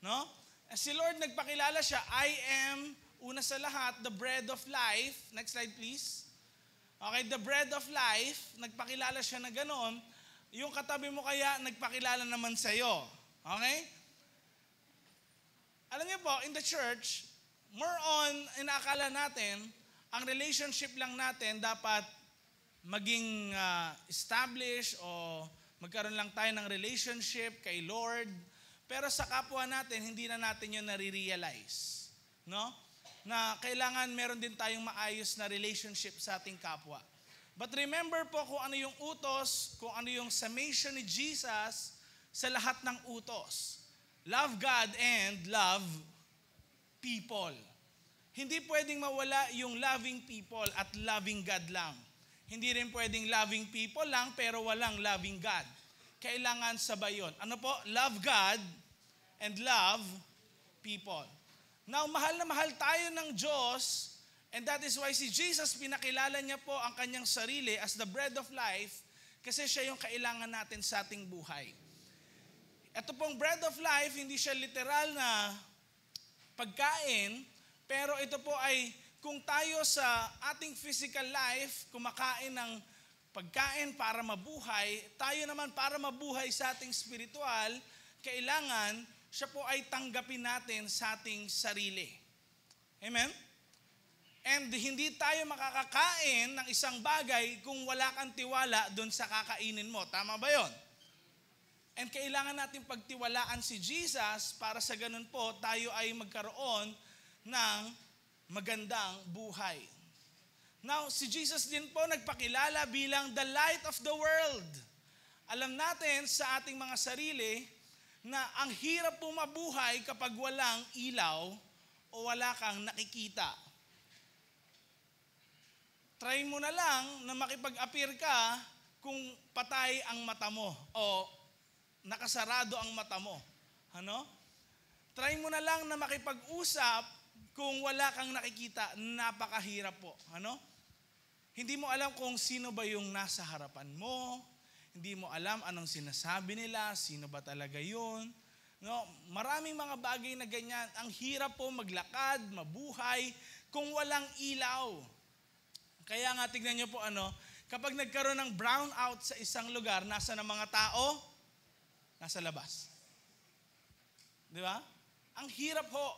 No? Si Lord nagpakilala siya, I am, una sa lahat, the bread of life. Next slide please. Okay, the bread of life, nagpakilala siya na gano'n. Yung katabi mo kaya, nagpakilala naman sa'yo. Okay? Alam niyo po, in the church, more on, inaakala natin, ang relationship lang natin dapat maging established o magkaroon lang tayo ng relationship kay Lord. Pero sa kapwa natin, hindi na natin yun nare-realize. No? Na kailangan meron din tayong maayos na relationship sa ating kapwa. But remember po kung ano yung utos, kung ano yung summation ni Jesus sa lahat ng utos. Love God and love people. Hindi pwedeng mawala yung loving people at loving God lang. Hindi rin pwedeng loving people lang pero walang loving God. Kailangan sabay yun. Ano po? Love God and love people. Now, mahal na mahal tayo ng Diyos, and that is why si Jesus, pinakilala niya po ang kanyang sarili as the bread of life kasi siya yung kailangan natin sa ating buhay. Ito pong bread of life, hindi siya literal na pagkain, pero ito po ay kung tayo sa ating physical life, kumakain ng pagkain para mabuhay, tayo naman para mabuhay sa ating spiritual, kailangan siya po ay tanggapin natin sa ating sarili. Amen? And hindi tayo makakakain ng isang bagay kung wala kang tiwala doon sa kakainin mo. Tama ba yon? And kailangan natin pagtiwalaan si Jesus para sa ganun po tayo ay magkaroon ng magandang buhay. Now, si Jesus din po nagpakilala bilang the light of the world. Alam natin sa ating mga sarili na ang hirap po mabuhay kapag walang ilaw o wala kang nakikita. Try mo na lang na makipag-appear ka kung patay ang mata mo o nakasarado ang mata mo. Ano? Try mo na lang na makipag-usap kung wala kang nakikita. Napakahirap po. Ano? Hindi mo alam kung sino ba yung nasa harapan mo. Hindi mo alam anong sinasabi nila, sino ba talaga yun. No? Maraming mga bagay na ganyan. Ang hirap po maglakad, mabuhay, kung walang ilaw. Kaya nga tignan nyo po kapag nagkaroon ng brownout sa isang lugar, nasa ng mga tao? Nasa labas. Di ba? Ang hirap ho.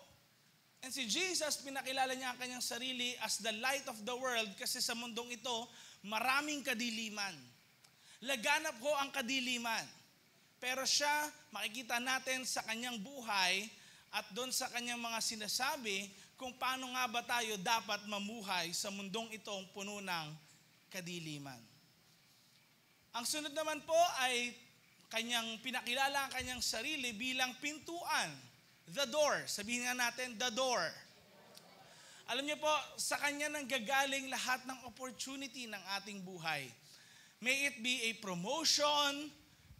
And si Jesus, pinakilala niya ang kanyang sarili as the light of the world kasi sa mundong ito, maraming kadiliman. Laganap ho ang kadiliman. Pero siya, makikita natin sa kanyang buhay at doon sa kanyang mga sinasabi kung paano nga ba tayo dapat mamuhay sa mundong itong puno ng kadiliman. Ang sunod naman po ay kanyang pinakilala ang kanyang sarili bilang pintuan. The door. Sabihin nga natin, the door. Alam niyo po, sa kanya nanggagaling lahat ng opportunity ng ating buhay. May it be a promotion,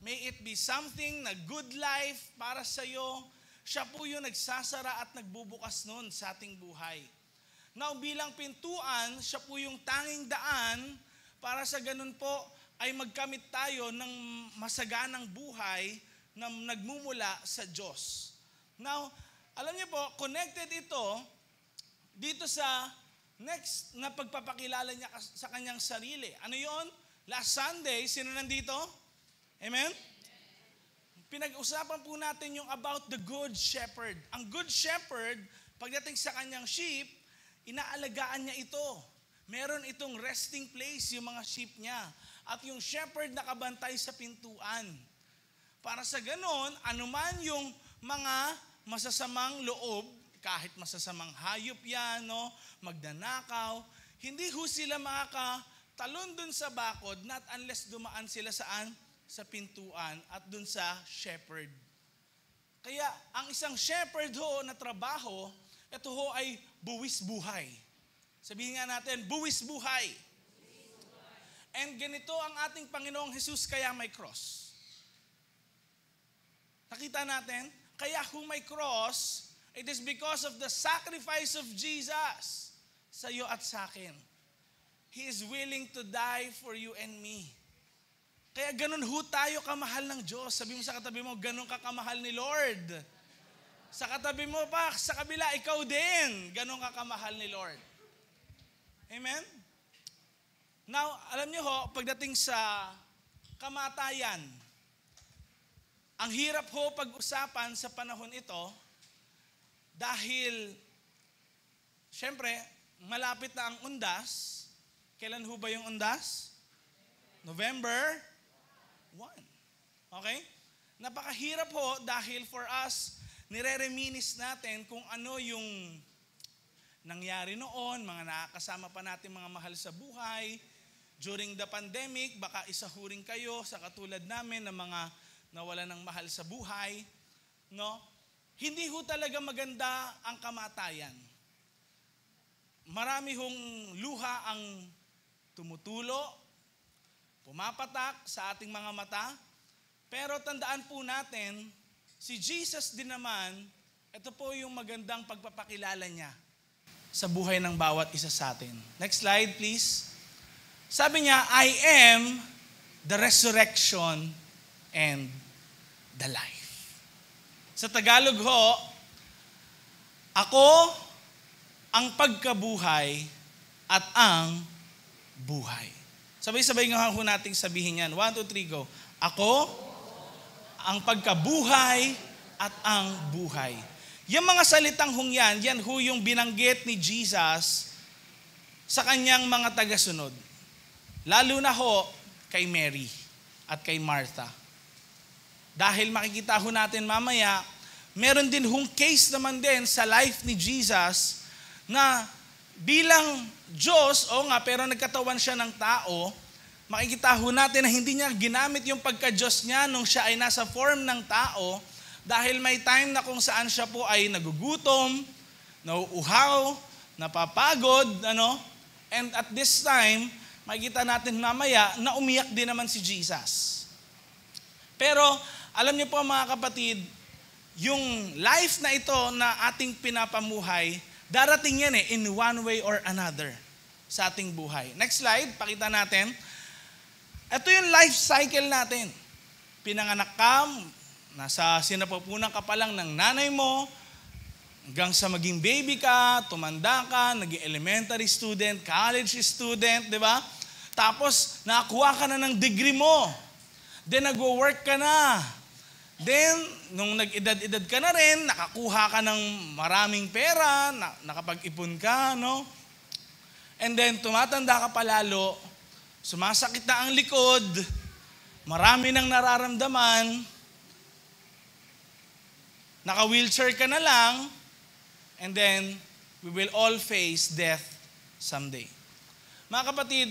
may it be something na good life para sa iyo. Siya po yung nagsasara at nagbubukas nun sa ating buhay. Now, bilang pintuan, siya po yung tanging daan para sa ganun po ay magkamit tayo ng masaganang buhay na nagmumula sa Diyos. Now, alam niyo po, connected ito dito sa next na pagpapakilala niya sa kanyang sarili. Ano yon? Last Sunday, sino nandito? Amen? Pinag-usapan po natin yung about the good shepherd. Ang good shepherd, pagdating sa kanyang sheep, inaalagaan niya ito. Meron itong resting place yung mga sheep niya. At yung shepherd nakabantay sa pintuan. Para sa ganon, anuman yung mga masasamang loob, kahit masasamang hayop yan, magnanakaw, hindi ho sila makakatalon dun sa bakod, not unless dumaan sila saan? Sa pintuan at dun sa shepherd. Kaya ang isang shepherd ho na trabaho, ito ho ay buwis buhay. Sabihin nga natin, buwis buhay. And ganito ang ating Panginoong Jesus kaya may cross. Nakita natin, kaya kung may cross, it is because of the sacrifice of Jesus sa iyo at sa akin. He is willing to die for you and me. Kaya ganun ho tayo kamahal ng Diyos. Sabi mo sa katabi mo, ganun ka kamahal ni Lord. Sa katabi mo pa, sa kabila, ikaw din. Ganon ka kamahal ni Lord. Amen? Now, alam niyo ho, pagdating sa kamatayan, ang hirap ho pag-usapan sa panahon ito dahil, syempre, malapit na ang undas. Kailan ho ba yung undas? November 1. Okay? Napakahirap ho dahil for us, nire-reminis natin kung ano yung nangyari noon, mga nakakasama pa natin mga mahal sa buhay. During the pandemic, baka isa ho rin kayo sa katulad namin na mga nawala ng mahal sa buhay. No? Hindi ho talaga maganda ang kamatayan. Marami hong luha ang tumutulo, pumapatak sa ating mga mata. Pero tandaan po natin, si Jesus din naman, ito po yung magandang pagpapakilala niya sa buhay ng bawat isa sa atin. Next slide, please. Sabi niya, I am the resurrection and the life. Sa Tagalog ho, ako ang pagkabuhay at ang buhay. Sabay-sabay nga ho nating sabihin yan. 1, 2, 3, go. Ako ang pagkabuhay at ang buhay. Yung mga salitang yan ho yung binanggit ni Jesus sa kanyang mga tagasunod. Lalo na ho kay Mary at kay Martha. Dahil makikita ho natin mamaya, meron din hong case naman din sa life ni Jesus na bilang Diyos, pero nagkatawan siya ng tao, makikita ho natin na hindi niya ginamit yung pagka-Diyos niya nung siya ay nasa form ng tao dahil may time na kung saan siya po ay nagugutom, nauuhaw, napapagod, and at this time, makikita natin mamaya na umiyak din naman si Jesus. Pero, alam niyo po mga kapatid, yung life na ito na ating pinapamuhay, darating yan in one way or another sa ating buhay. Next slide, pakita natin. Ito yung life cycle natin. Pinanganak ka, nasa sinapupunan ka pa lang ng nanay mo, hanggang sa maging baby ka, tumanda ka, naging elementary student, college student, di ba? Tapos, nakakuha ka na ng degree mo. Then, nag-work ka na. Then, nung nag-edad-edad ka na rin, nakakuha ka ng maraming pera, nakapag-ipon ka, no? And then, tumatanda ka palalo, sumasakit na ang likod, marami nang nararamdaman, naka-wheelchair ka na lang, and then, we will all face death someday. Mga kapatid,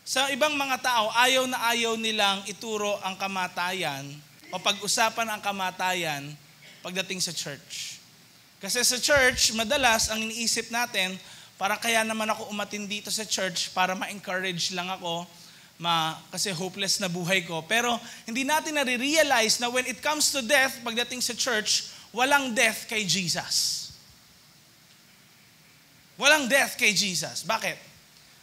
sa ibang mga tao, ayaw na ayaw nilang ituro ang kamatayan o pag-usapan ang kamatayan pagdating sa church. Kasi sa church, madalas ang iniisip natin, para kaya naman ako umatin dito sa church para ma-encourage lang ako, kasi hopeless na buhay ko. Pero hindi natin nare-realize na when it comes to death, pagdating sa church, walang death kay Jesus. Walang death kay Jesus. Bakit?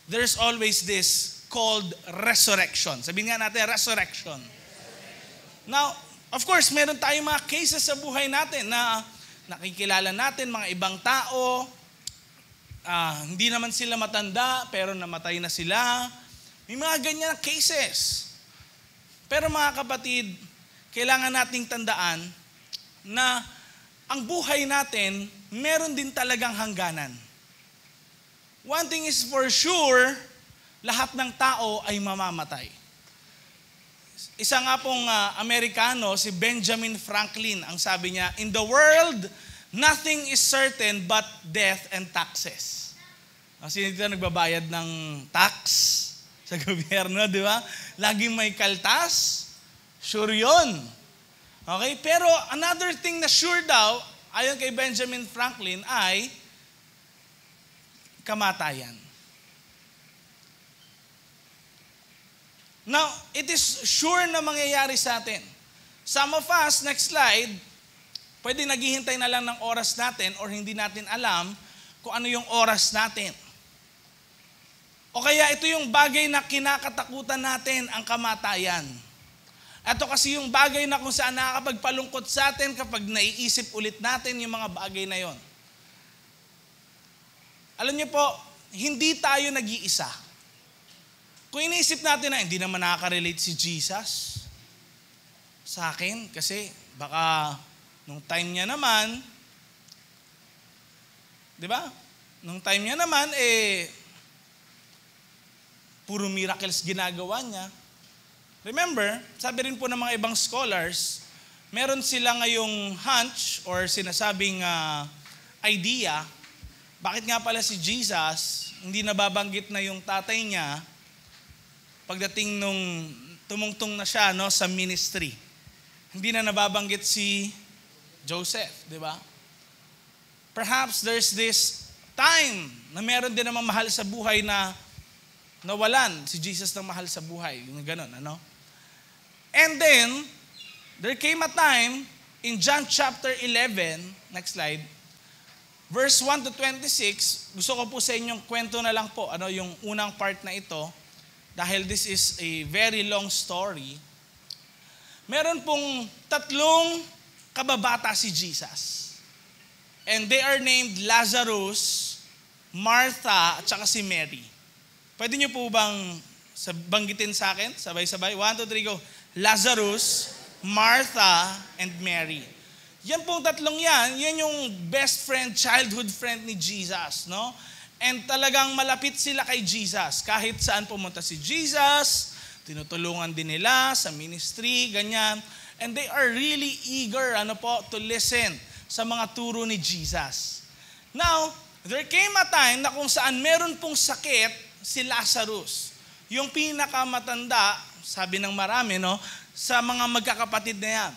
There's always this called resurrection. Sabihin nga natin, resurrection. Now, of course, meron tayong mga cases sa buhay natin na nakikilala natin, mga ibang tao, hindi naman sila matanda, pero namatay na sila. May mga ganyan na cases. Pero mga kapatid, kailangan nating tandaan na ang buhay natin, meron din talagang hangganan. One thing is for sure, lahat ng tao ay mamamatay. Isa nga pong Amerikano, si Benjamin Franklin, ang sabi niya, in the world, nothing is certain but death and taxes. Kasi dito nagbabayad ng tax sa gobyerno, di ba? Laging may kaltas, sure yun. Okay? Pero another thing na sure daw, ayon kay Benjamin Franklin, ay kamatayan. Now, it is sure na mangyayari sa atin. Some of us, next slide, pwede naghihintay na lang ng oras natin or hindi natin alam kung ano yung oras natin. O kaya ito yung bagay na kinakatakutan natin, ang kamatayan. Ito kasi yung bagay na kung saan nakakapagpalungkot sa atin kapag naiisip ulit natin yung mga bagay na yon. Alam niyo po, hindi tayo nag-iisa. Kung iniisip natin na hindi naman nakaka-relate si Jesus sa akin, kasi baka nung time niya naman, di ba? Nung time niya naman, puro miracles ginagawa niya. Remember, sabi rin po ng mga ibang scholars, meron sila ngayong hunch or sinasabing idea, bakit nga pala si Jesus, hindi nababanggit na yung tatay niya pagdating nung tumungtong na siya sa ministry. Hindi na nababanggit si Joseph, di ba? Perhaps there's this time na meron din namang mahal sa buhay na nawalan si Jesus ng mahal sa buhay. Yung ganun, ano? And then, there came a time in John chapter 11, next slide, verse 1 to 26, gusto ko po sa inyong kwento na lang po, yung unang part na ito, dahil this is a very long story. Meron pong 3 kababata si Jesus. And they are named Lazarus, Martha, at saka si Mary. Pwede niyo po bang banggitin sa akin? Sabay-sabay. 1, 2, 3, go. Lazarus, Martha, and Mary. Yan pong 3 yan yung best friend, childhood friend ni Jesus, no? And talagang malapit sila kay Jesus. Kahit saan pumunta si Jesus, tinutulungan din nila sa ministry, ganyan. And they are really eager, to listen sa mga turo ni Jesus. Now, there came a time na kung saan meron pong sakit si Lazarus. Yung pinakamatanda, sabi ng marami, sa mga magkakapatid na yan.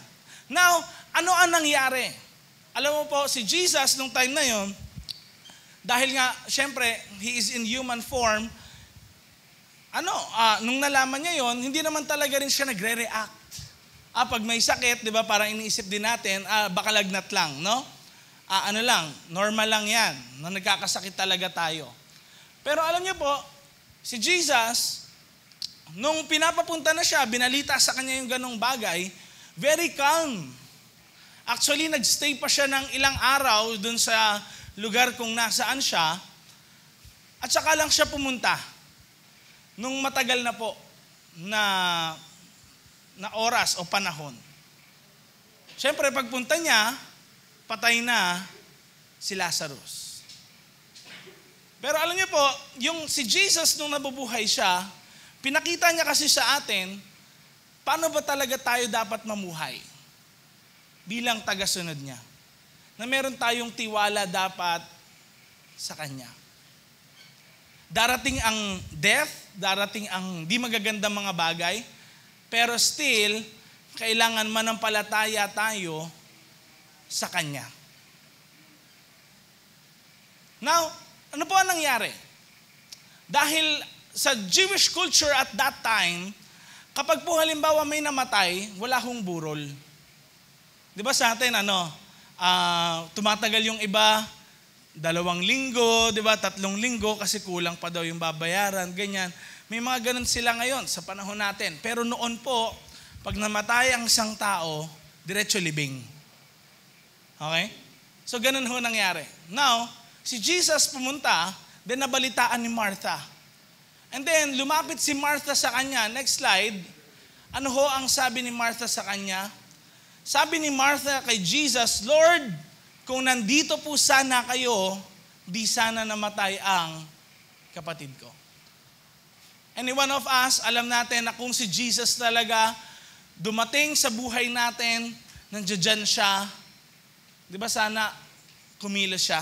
Now, ano ang nangyari? Alam mo po, si Jesus nung time na yon, dahil nga, syempre, He is in human form, nung nalaman niya yon, hindi naman talaga rin siya nagre-react. Pag may sakit, di ba, parang iniisip din natin, baka lagnat lang, no? Normal lang yan, na nagkakasakit talaga tayo. Pero alam niyo po, si Jesus, nung pinapapunta na siya, binalita sa kanya yung ganong bagay, very calm. Actually, nagstay pa siya ng ilang araw dun sa lugar kung nasaan siya, at saka lang siya pumunta. Nung matagal na po na oras o panahon. Siyempre, pagpunta niya, patay na si Lazarus. Pero alam niyo po, yung si Jesus nung nabubuhay siya, pinakita niya kasi sa atin, paano ba talaga tayo dapat mamuhay bilang tagasunod niya? Na meron tayong tiwala dapat sa Kanya. Darating ang death, darating ang di magagandang mga bagay, pero still, kailangan manampalataya tayo sa Kanya. Now, ano po ang nangyari? Dahil sa Jewish culture at that time, kapag po halimbawa may namatay, wala hong burol. Di ba sa atin, tumatagal yung iba, 2 linggo, di ba, 3 linggo, kasi kulang pa daw yung babayaran, ganyan. May mga ganun sila ngayon sa panahon natin. Pero noon po, pag namatay ang isang tao, diretso libing. Okay? So ganun ho nangyari. Now, si Jesus pumunta, then nabalitaan ni Martha. And then, lumapit si Martha sa kanya. Next slide. Ano ho ang sabi ni Martha sa kanya? Sabi ni Martha kay Jesus, Lord, kung nandito po sana kayo, di sana namatay ang kapatid ko. Any one of us, alam natin na kung si Jesus talaga dumating sa buhay natin, nandiyan siya, di ba sana kumilos siya?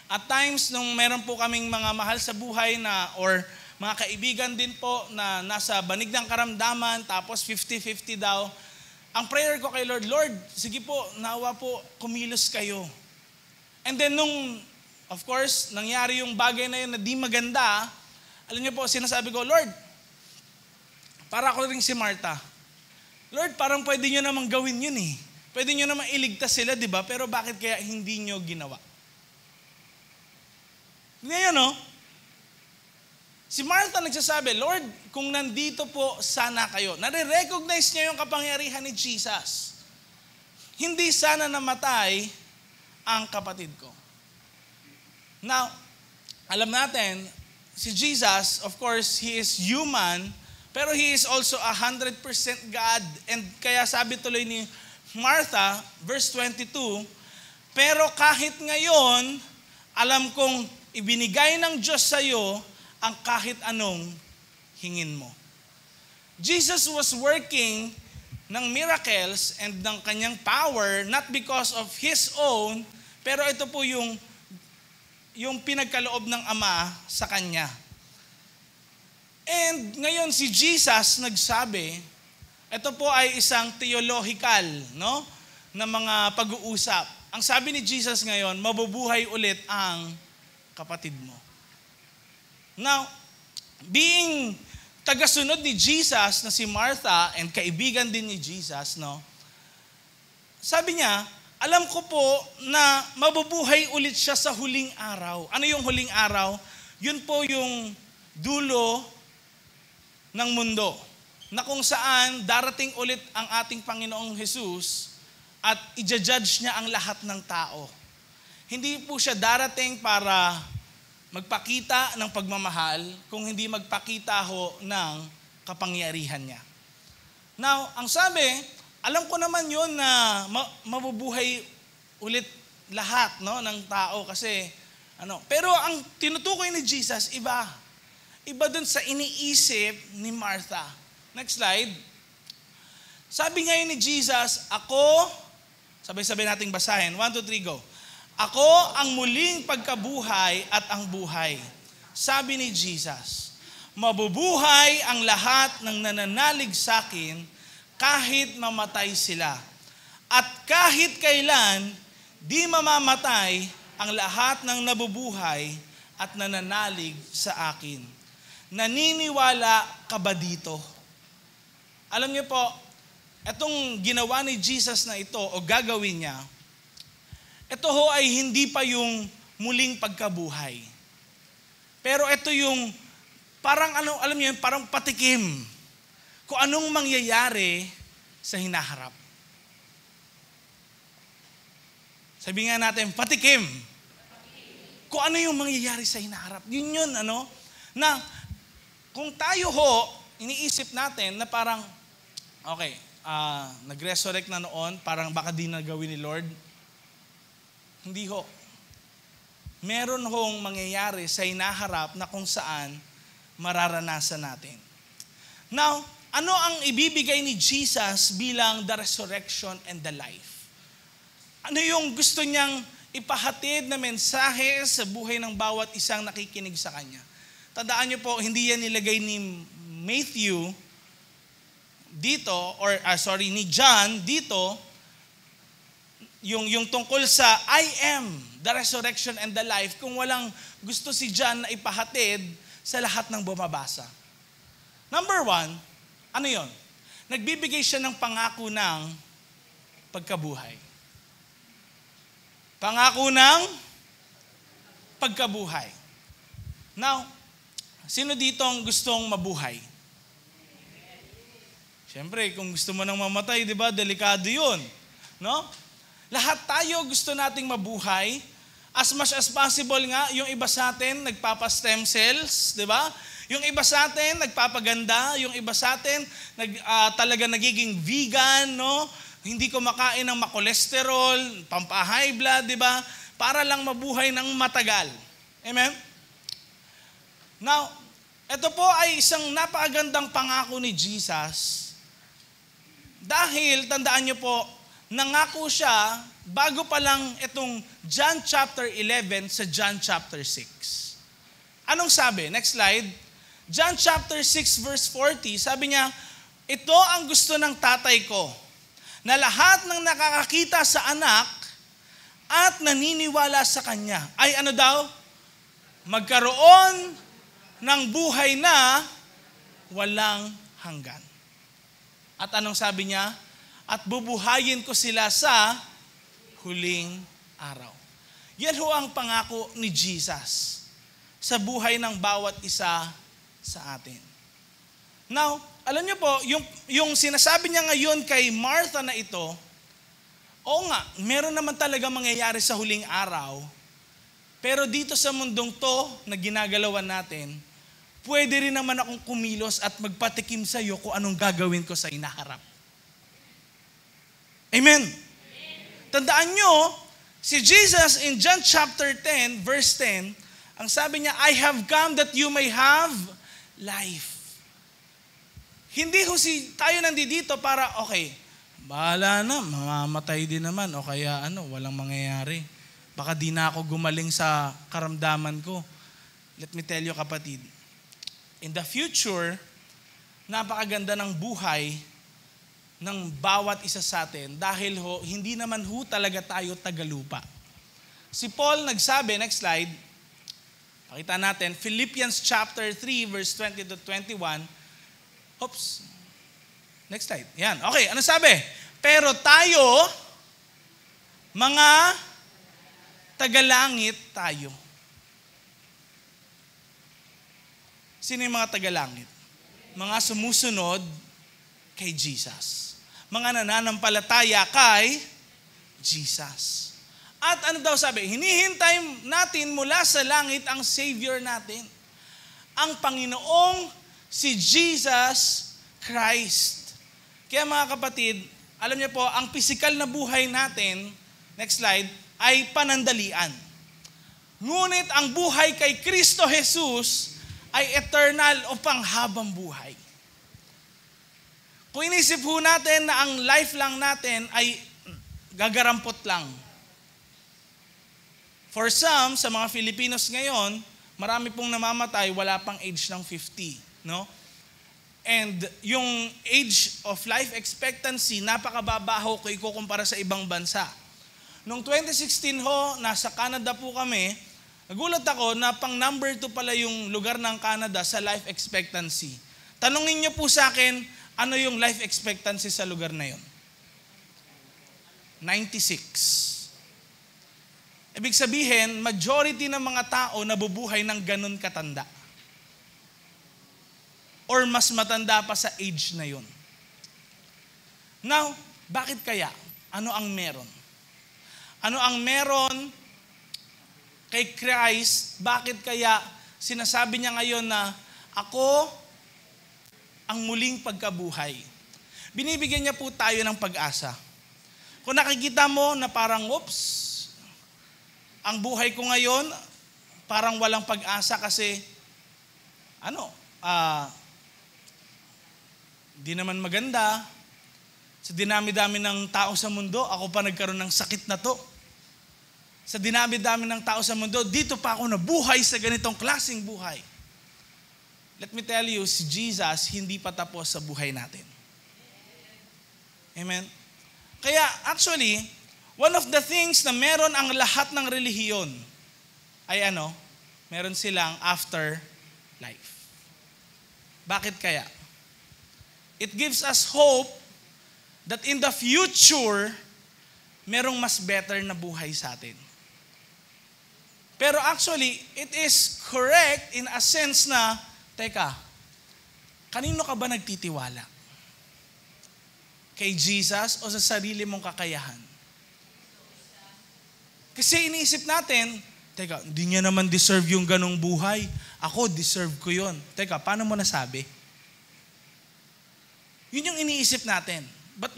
At times, nung meron po kaming mga mahal sa buhay or mga kaibigan din po na nasa banig ng karamdaman, tapos 50-50 daw, ang prayer ko kay Lord, Lord, sige po, nawa po, kumilos kayo. And then of course, nangyari yung bagay na yun na di maganda, alam niyo po, sinasabi ko, Lord, para ako rin si Martha. Lord, parang pwede nyo namang gawin yun eh. Pwede nyo namang iligtas sila, di ba? Pero bakit kaya hindi nyo ginawa? Ngayon, Si Martha nagsasabi, Lord, kung nandito po sana kayo. Nare-recognize niya yung kapangyarihan ni Jesus. Hindi sana namatay ang kapatid ko. Now, alam natin, si Jesus, of course, He is human, pero He is also 100% God. And kaya sabi tuloy ni Martha, verse 22, pero kahit ngayon, alam kong ibinigay ng Diyos sa iyo ang kahit anong hingin mo. Jesus was working ng miracles and ng kanyang power, not because of His own, pero ito po yung pinagkaloob ng Ama sa Kanya. And ngayon si Jesus nagsabi, ito po ay isang theological, no, na mga pag-uusap. Ang sabi ni Jesus ngayon, mabubuhay ulit ang kapatid mo. Now, being tagasunod ni Jesus na si Martha and kaibigan din ni Jesus, no, sabi niya, alam ko po na mabubuhay ulit siya sa huling araw. Ano yung huling araw? Yun po yung dulo ng mundo, na kung saan darating ulit ang ating Panginoong Jesus at i-judge niya ang lahat ng tao. Hindi po siya darating para magpakita ng pagmamahal, kung hindi magpakita ho ng kapangyarihan niya. Now, ang sabi, alam ko naman yun na mabubuhay ulit lahat, no, ng tao kasi pero ang tinutukoy ni Jesus iba. Iba dun sa iniisip ni Martha. Next slide. Sabi ngayon ni Jesus, ako, sabay-sabay nating basahin. 1, 2, 3, go. Ako ang muling pagkabuhay at ang buhay. Sabi ni Jesus, mabubuhay ang lahat ng nananalig sa akin kahit mamatay sila. At kahit kailan, di mamamatay ang lahat ng nabubuhay at nananalig sa akin. Naniniwala ka ba dito? Alam niyo po, itong ginawa ni Jesus na ito o gagawin niya, ito ho ay hindi pa yung muling pagkabuhay. Pero ito yung parang alam niyo, parang patikim kung anong mangyayari sa hinaharap. Sabi nga natin, patikim. Kung ano yung mangyayari sa hinaharap. Yun, na kung tayo ho, iniisip natin na parang, okay, nag-resurrect na noon, parang baka di na gawin ni Lord. Hindi ho. Meron hong mangyayari sa hinaharap na kung saan mararanasan natin. Now, ano ang ibibigay ni Jesus bilang the resurrection and the life? Ano yung gusto niyang ipahatid na mensahe sa buhay ng bawat isang nakikinig sa Kanya? Tandaan niyo po, hindi yan nilagay ni Matthew dito, ni John dito, yung tungkol sa I am the resurrection and the life, kung walang gusto si John na ipahatid sa lahat ng bumabasa. Number 1, ano yon? Nagbibigay siya ng pangako ng pagkabuhay. Pangako ng pagkabuhay. Now, sino dito ang gustong mabuhay? Siyempre, kung gusto mo nang mamatay, di ba, delikado yun. No? Lahat tayo gusto nating mabuhay. As much as possible nga, yung iba sa atin nagpapa-stem cells, di ba? Yung iba sa atin nagpapaganda, yung iba sa atin talaga nagiging vegan, no? Hindi kumakain ng makolesterol, pampa-high blood, di ba? Para lang mabuhay ng matagal. Amen? Now, ito po ay isang napakagandang pangako ni Jesus. Dahil, tandaan niyo po, nangako siya bago pa lang itong John chapter 11 sa John chapter 6. Anong sabi? Next slide. John chapter 6 verse 40, sabi niya, ito ang gusto ng tatay ko, na lahat ng nakakakita sa anak at naniniwala sa kanya ay ano daw? Magkaroon ng buhay na walang hanggan. At anong sabi niya? At bubuhayin ko sila sa huling araw. Yan ho ang pangako ni Jesus sa buhay ng bawat isa sa atin. Now, alam niyo po, yung sinasabi niya ngayon kay Martha na ito, oo nga, meron naman talaga mangyayari sa huling araw, pero dito sa mundong to na ginagalawan natin, pwede rin naman akong kumilos at magpatikim sa iyo kung anong gagawin ko sa inaharap. Amen? Tandaan nyo, si Jesus in John chapter 10, verse 10, ang sabi niya, I have come that you may have life. Hindi ho tayo nandito para, okay, bahala na, mamamatay din naman, o kaya walang mangyayari. Baka di na ako gumaling sa karamdaman ko. Let me tell you, kapatid, in the future, napakaganda ng buhay ng bawat isa sa atin dahil hindi naman talaga tayo tagalupa. Si Paul nagsabi, next slide, pakita natin, Philippians chapter 3 verse 20 to 21. Oops. Next slide. Yan. Okay, ano sabi? Pero tayo, mga tagalangit tayo. Sino yung mga tagalangit? Mga sumusunod kay Jesus. Mga nananampalataya kay Jesus. At ano daw sabi? Hinihintay natin mula sa langit ang Savior natin. Ang Panginoong si Jesus Christ. Kaya mga kapatid, alam niyo po, ang pisikal na buhay natin, next slide, ay panandalian. Ngunit ang buhay kay Kristo Jesus ay eternal o panghabang buhay. Kung inisip ho natin na ang life lang natin ay gagarampot lang. For some, sa mga Filipinos ngayon, marami pong namamatay, wala pang age ng 50. No? And yung age of life expectancy, napakababa ho kung ikukumpara sa ibang bansa. Noong 2016 ho, nasa Canada po kami, nagulat ako na pang number 2 pala yung lugar ng Canada sa life expectancy. Tanungin niyo po sa akin, ano yung life expectancy sa lugar na yun? 96. Ibig sabihin, majority ng mga tao nabubuhay ng ganun katanda. Or mas matanda pa sa age na yun. Now, bakit kaya? Ano ang meron? Ano ang meron kay Christ? Bakit kaya sinasabi niya ngayon na ako ang muling pagkabuhay? Binibigyan niya po tayo ng pag-asa. Kung nakikita mo na parang, oops, ang buhay ko ngayon, parang walang pag-asa kasi, di naman maganda. Sa dinami-dami ng tao sa mundo, ako pa nagkaroon ng sakit na to. Sa dinami-dami ng tao sa mundo, dito pa ako nabuhay sa ganitong klaseng buhay. Let me tell you, si Jesus hindi pa tapos sa buhay natin. Amen? Kaya actually, one of the things na meron ang lahat ng relihiyon ay meron silang afterlife. Bakit kaya? It gives us hope that in the future, merong mas better na buhay sa atin. Pero actually, it is correct in a sense na, teka, kanino ka ba nagtitiwala? Kay Jesus o sa sarili mong kakayahan? Kasi iniisip natin, teka, hindi niya naman deserve yung ganong buhay. Ako, deserve ko yun. Teka, paano mo nasabi? Yun yung iniisip natin. But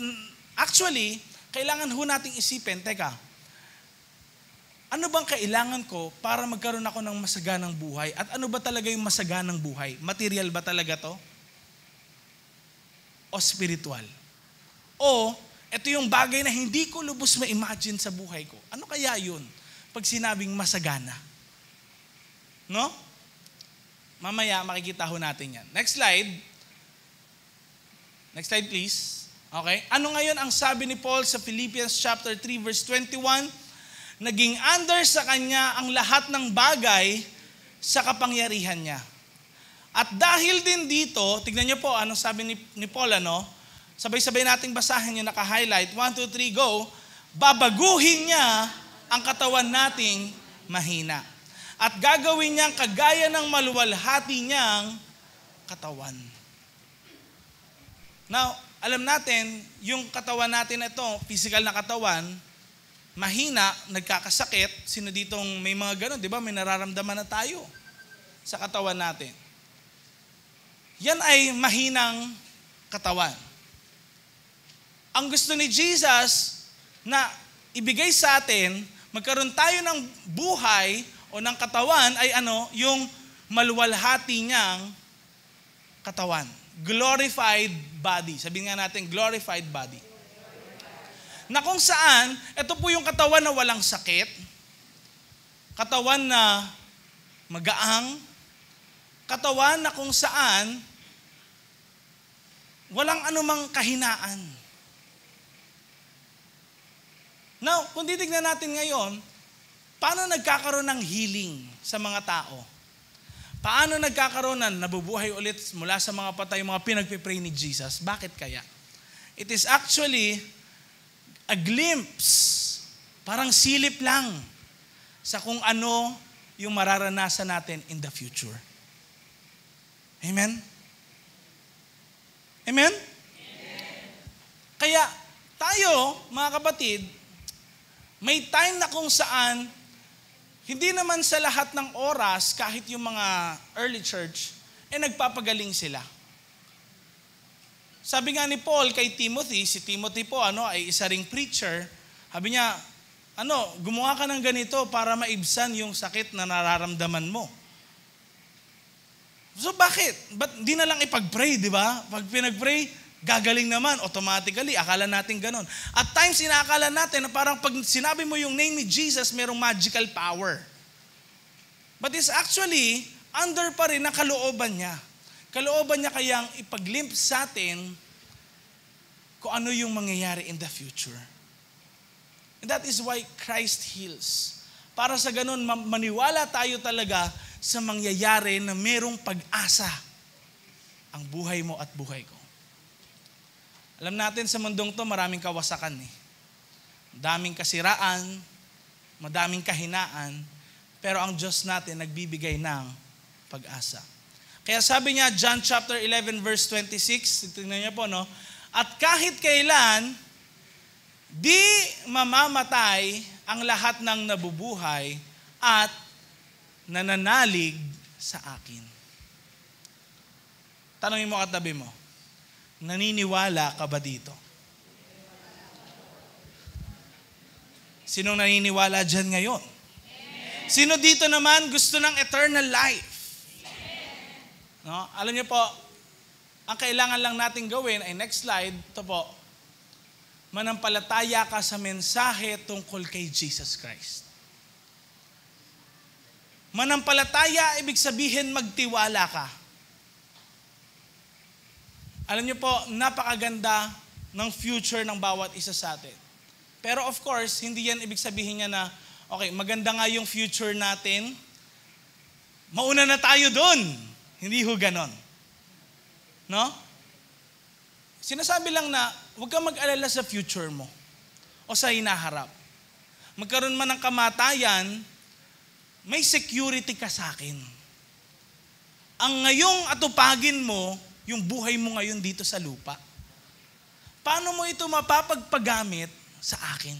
actually, kailangan ho nating isipin, teka, ano bang kailangan ko para magkaroon ako ng masaganang buhay? At ano ba talaga yung masaganang buhay? Material ba talaga to? O spiritual? O, ito yung bagay na hindi ko lubos ma-imagine sa buhay ko. Ano kaya yun? Pag sinabing masagana. No? Mamaya makikita ho natin yan. Next slide. Next slide please. Okay? Ano ngayon ang sabi ni Paul sa Philippians chapter 3 verse 21? Naging under sa kanya ang lahat ng bagay sa kapangyarihan niya. At dahil din dito, tignan niyo po anong sabi ni Paul, sabay-sabay nating basahin yung naka-highlight. 1, 2, 3, go. Babaguhin niya ang katawan nating mahina. At gagawin niyang kagaya ng maluwalhati niyang katawan. Now, alam natin, yung katawan natin ito, physical na katawan, mahina, nagkakasakit. Sino ditong may mga ganun, di ba? May nararamdaman na tayo sa katawan natin. Yan ay mahinang katawan. Ang gusto ni Jesus na ibigay sa atin, magkaroon tayo ng buhay o ng katawan ay yung maluwalhati niyang katawan. Glorified body. Sabihin nga natin, glorified body. Na kung saan, ito po yung katawan na walang sakit, katawan na magaang, katawan na kung saan walang anumang kahinaan. Now, kung titignan natin ngayon, paano nagkakaroon ng healing sa mga tao? Paano nagkakaroon na nabubuhay ulit mula sa mga patay, mga pinagpipray ni Jesus? Bakit kaya? It is actually a glimpse, parang silip lang sa kung ano yung mararanasan natin in the future. Amen? Amen? Kaya tayo, mga kapatid, may time na kung saan hindi naman sa lahat ng oras, kahit yung mga early church, nagpapagaling sila. Sabi nga ni Paul kay Timothy, si Timothy po ay isa ring preacher, sabi niya, gumawa ka ng ganito para maibsan yung sakit na nararamdaman mo. So bakit? Ba't di na lang ipag-pray, di ba? Pag pinag-pray, gagaling naman, automatically. Akala natin ganon. At times, inaakala natin na parang pag sinabi mo yung name ni Jesus, merong magical power. But it's actually, under pa rin na kalooban niya. Kalooban niya kayang ipag-glimpse sa atin kung ano yung mangyayari in the future. And that is why Christ heals. Para sa ganon, maniwala tayo talaga sa mangyayari na merong pag-asa ang buhay mo at buhay ko. Alam natin sa mundong to, maraming kawasakan eh. Daming kasiraan, madaming kahinaan, pero ang Diyos natin nagbibigay ng pag-asa. Kaya sabi niya, John chapter 11 verse 26, tingnan niyo po, no? At kahit kailan, di mamamatay ang lahat ng nabubuhay at nananalig sa akin. Tanungin mo katabi mo, naniniwala ka ba dito? Sinong naniniwala dyan ngayon? Amen. Sino dito naman gusto ng eternal life? No? Alam niyo po, ang kailangan lang natin gawin ay next slide, ito po, manampalataya ka sa mensahe tungkol kay Jesus Christ. Manampalataya, ibig sabihin magtiwala ka. Alam niyo po, napakaganda ng future ng bawat isa sa atin. Pero of course, hindi yan ibig sabihin niya na, okay, maganda nga yung future natin, mauna na tayo dun. Hindi ho ganon. No? Sinasabi lang na, huwag kang mag-alala sa future mo o sa hinaharap. Magkaroon man ng kamatayan, may security ka sa akin. Ang ngayong atupagin mo, yung buhay mo ngayon dito sa lupa. Paano mo ito mapapagpagamit sa akin?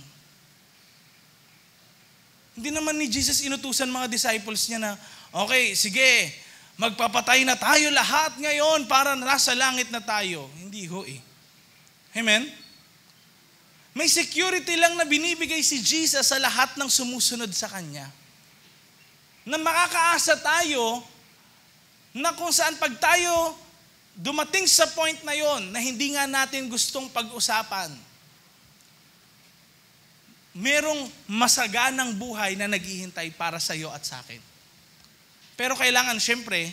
Hindi naman ni Jesus inutusan mga disciples niya na, okay, sige, magpapatay na tayo lahat ngayon para nasa langit na tayo. Hindi ho eh. Amen? May security lang na binibigay si Jesus sa lahat ng sumusunod sa Kanya. Na makakaasa tayo na kung saan pag tayo dumating sa point na yon na hindi nga natin gustong pag-usapan, merong masaganang buhay na naghihintay para sa iyo at sa akin. Pero kailangan syempre,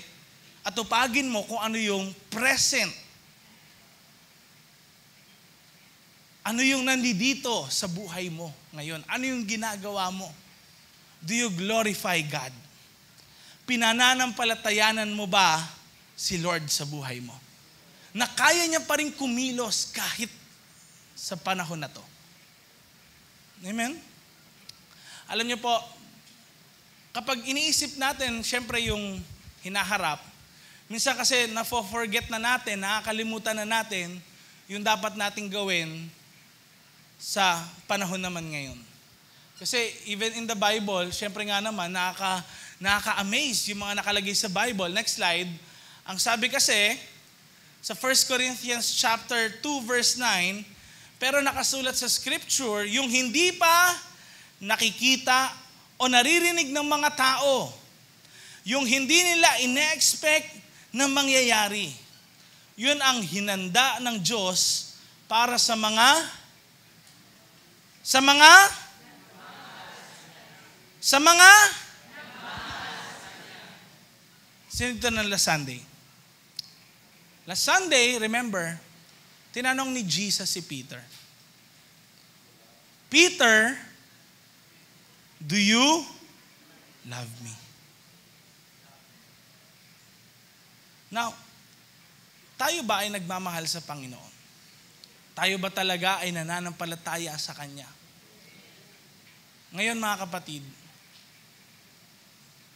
atupagin mo kung ano yung present. Ano yung nandito sa buhay mo ngayon? Ano yung ginagawa mo? Do you glorify God? Pinananampalatayanan mo ba si Lord sa buhay mo? Na kaya niya pa rin kumilos kahit sa panahon na to. Amen? Alam niyo po, kapag iniisip natin, syempre yung hinaharap, Minsan kasi na-forget na natin, nakakalimutan na natin yung dapat nating gawin sa panahon naman ngayon. Kasi even in the Bible, syempre nga naman, nakaka-amaze yung mga nakalagay sa Bible. Next slide. Ang sabi kasi, sa 1 Corinthians chapter 2 verse 9, pero nakasulat sa scripture, yung hindi pa nakikita o naririnig ng mga tao, yung hindi nila ine-expect na mangyayari. Yun ang hinanda ng Diyos para sa mga sino ito ng last Sunday? Last Sunday, remember, tinanong ni Jesus si Peter, Peter, do you love me? Now, tayo ba ay nagmamahal sa Panginoon? Tayo ba talaga ay nananampalataya sa Kanya? Ngayon mga kapatid,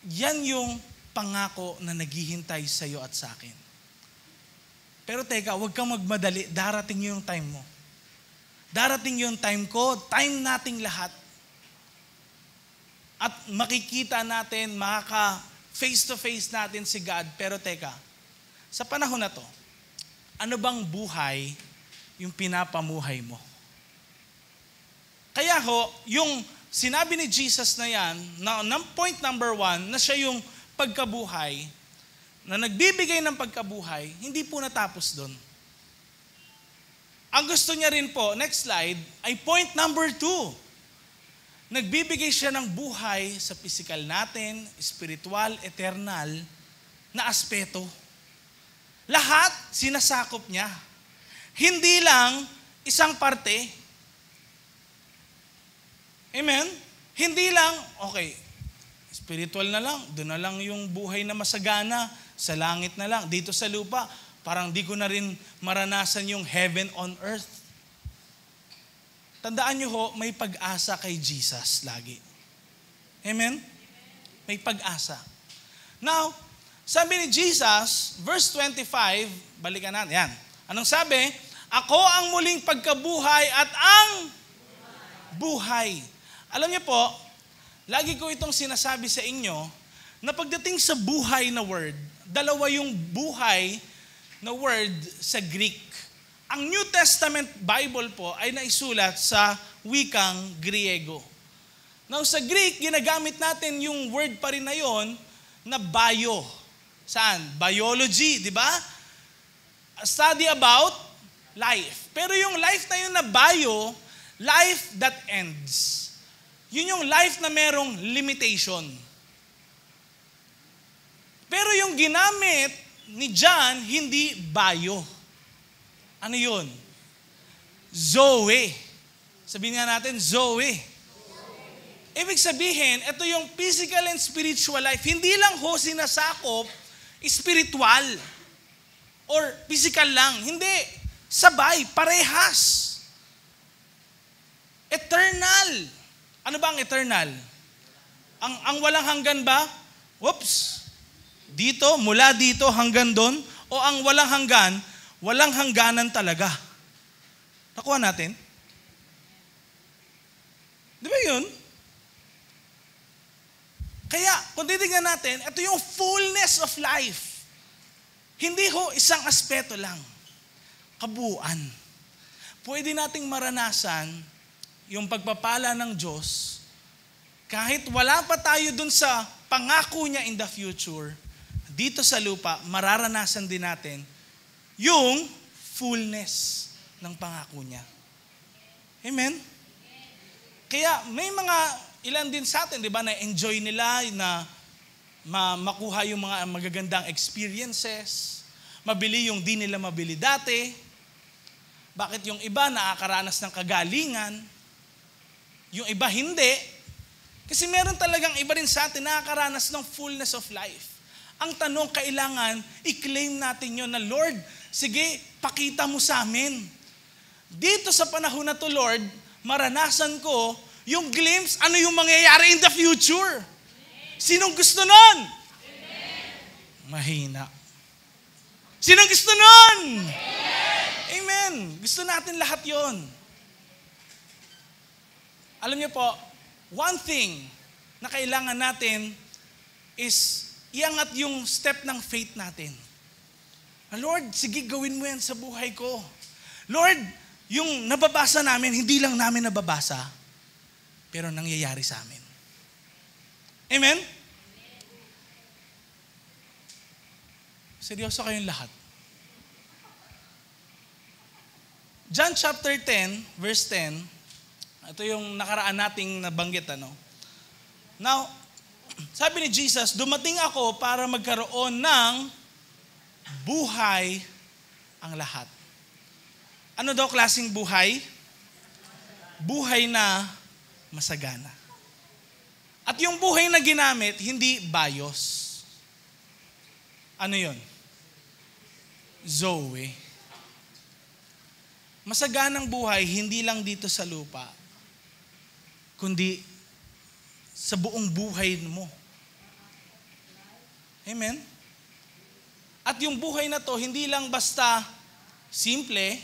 yan yung pangako na naghihintay sa iyo at sa akin. Pero teka, huwag kang magmadali, darating yung time mo. Darating yung time ko, time nating lahat. At makikita natin, face to face natin si God. Pero teka, sa panahon na to, ano bang buhay yung pinapamuhay mo? Kaya yung sinabi ni Jesus na yan, na point number 1, na siya yung pagkabuhay, na nagbibigay ng pagkabuhay, hindi po natapos doon. Ang gusto niya rin po, next slide, ay point number 2. Nagbibigay siya ng buhay sa physical natin, spiritual, eternal, na aspeto. Lahat sinasakop niya. Hindi lang isang parte. Amen? Hindi lang, okay, spiritual na lang, doon na lang yung buhay na masagana, sa langit na lang, dito sa lupa, parang di ko na rin maranasan yung heaven on earth. Tandaan nyo may pag-asa kay Jesus lagi. Amen? May pag-asa. Now, sabi ni Jesus, verse 25, balikan natin, yan. Anong sabi? Ako ang muling pagkabuhay at ang buhay. Alam niyo po, lagi ko itong sinasabi sa inyo, na pagdating sa buhay na word, dalawa yung buhay na word sa Greek. Ang New Testament Bible po ay naisulat sa wikang Griego. Now sa Greek, ginagamit natin yung word pa rin na yon na bio. Saan? Biology, di ba? A study about life. Pero yung life na yun na bio, life that ends. Yun yung life na merong limitation. Pero yung ginamit ni John, hindi bio. Ano yun? Zoe. Sabihin nga natin, Zoe. Ibig sabihin, ito yung physical and spiritual life. Hindi lang sinasakop spiritual or physical lang. Hindi. Sabay, parehas. Eternal. Ano ba ang eternal? Ang walang hanggan ba? Whoops. Mula dito hanggang doon? O ang walang hanggan, walang hangganan talaga? Nakuha natin? Di ba yun? Kaya, kung titignan natin, ito yung fullness of life. Hindi isang aspeto lang. Kabuuan. Pwede nating maranasan yung pagpapala ng Diyos kahit wala pa tayo dun sa pangako niya in the future, dito sa lupa, mararanasan din natin yung fullness ng pangako niya. Amen? Kaya may ilan din sa atin, di ba, na-enjoy nila na makuha yung mga magagandang experiences, mabili yung di nila mabili dati. Bakit yung iba nakakaranas ng kagalingan, yung iba hindi? Kasi meron talagang iba rin sa atin nakakaranas ng fullness of life. Ang tanong, kailangan i-claim natin yun na, Lord, sige, pakita mo sa amin. Dito sa panahon na to, Lord, maranasan ko yung glimpse, ano yung mangyayari in the future. Sinong gusto nun? Mahina. Sinong gusto nun? Amen. Gusto natin lahat yon. Alam niyo po, one thing na kailangan natin is iangat yung step ng faith natin. Lord, sige gawin mo yan sa buhay ko. Lord, yung nababasa namin, hindi lang namin nababasa, pero nangyayari sa amin. Amen? Seryoso kayong lahat. John chapter 10, verse 10, ito yung nakaraan nating nabanggit, Now, sabi ni Jesus, dumating ako para magkaroon ng buhay ang lahat. Ano daw klaseng buhay? Buhay na masagana. At yung buhay na ginamit, hindi bios. Ano yun? Zoe. Masaganang buhay, hindi lang dito sa lupa, kundi sa buong buhay mo. Amen? At yung buhay na to, hindi lang basta simple,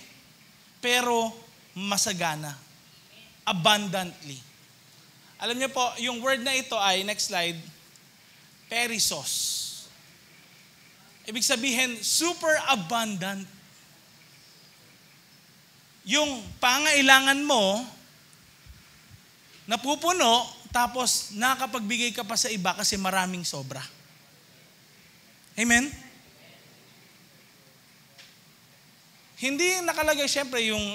pero masagana. Abundantly. Alam niyo po, yung word na ito ay, next slide, perissos. Ibig sabihin, super abundant. Yung pangailangan mo, napupuno, tapos nakapagbigay ka pa sa iba kasi maraming sobra. Amen? Hindi nakalagay syempre yung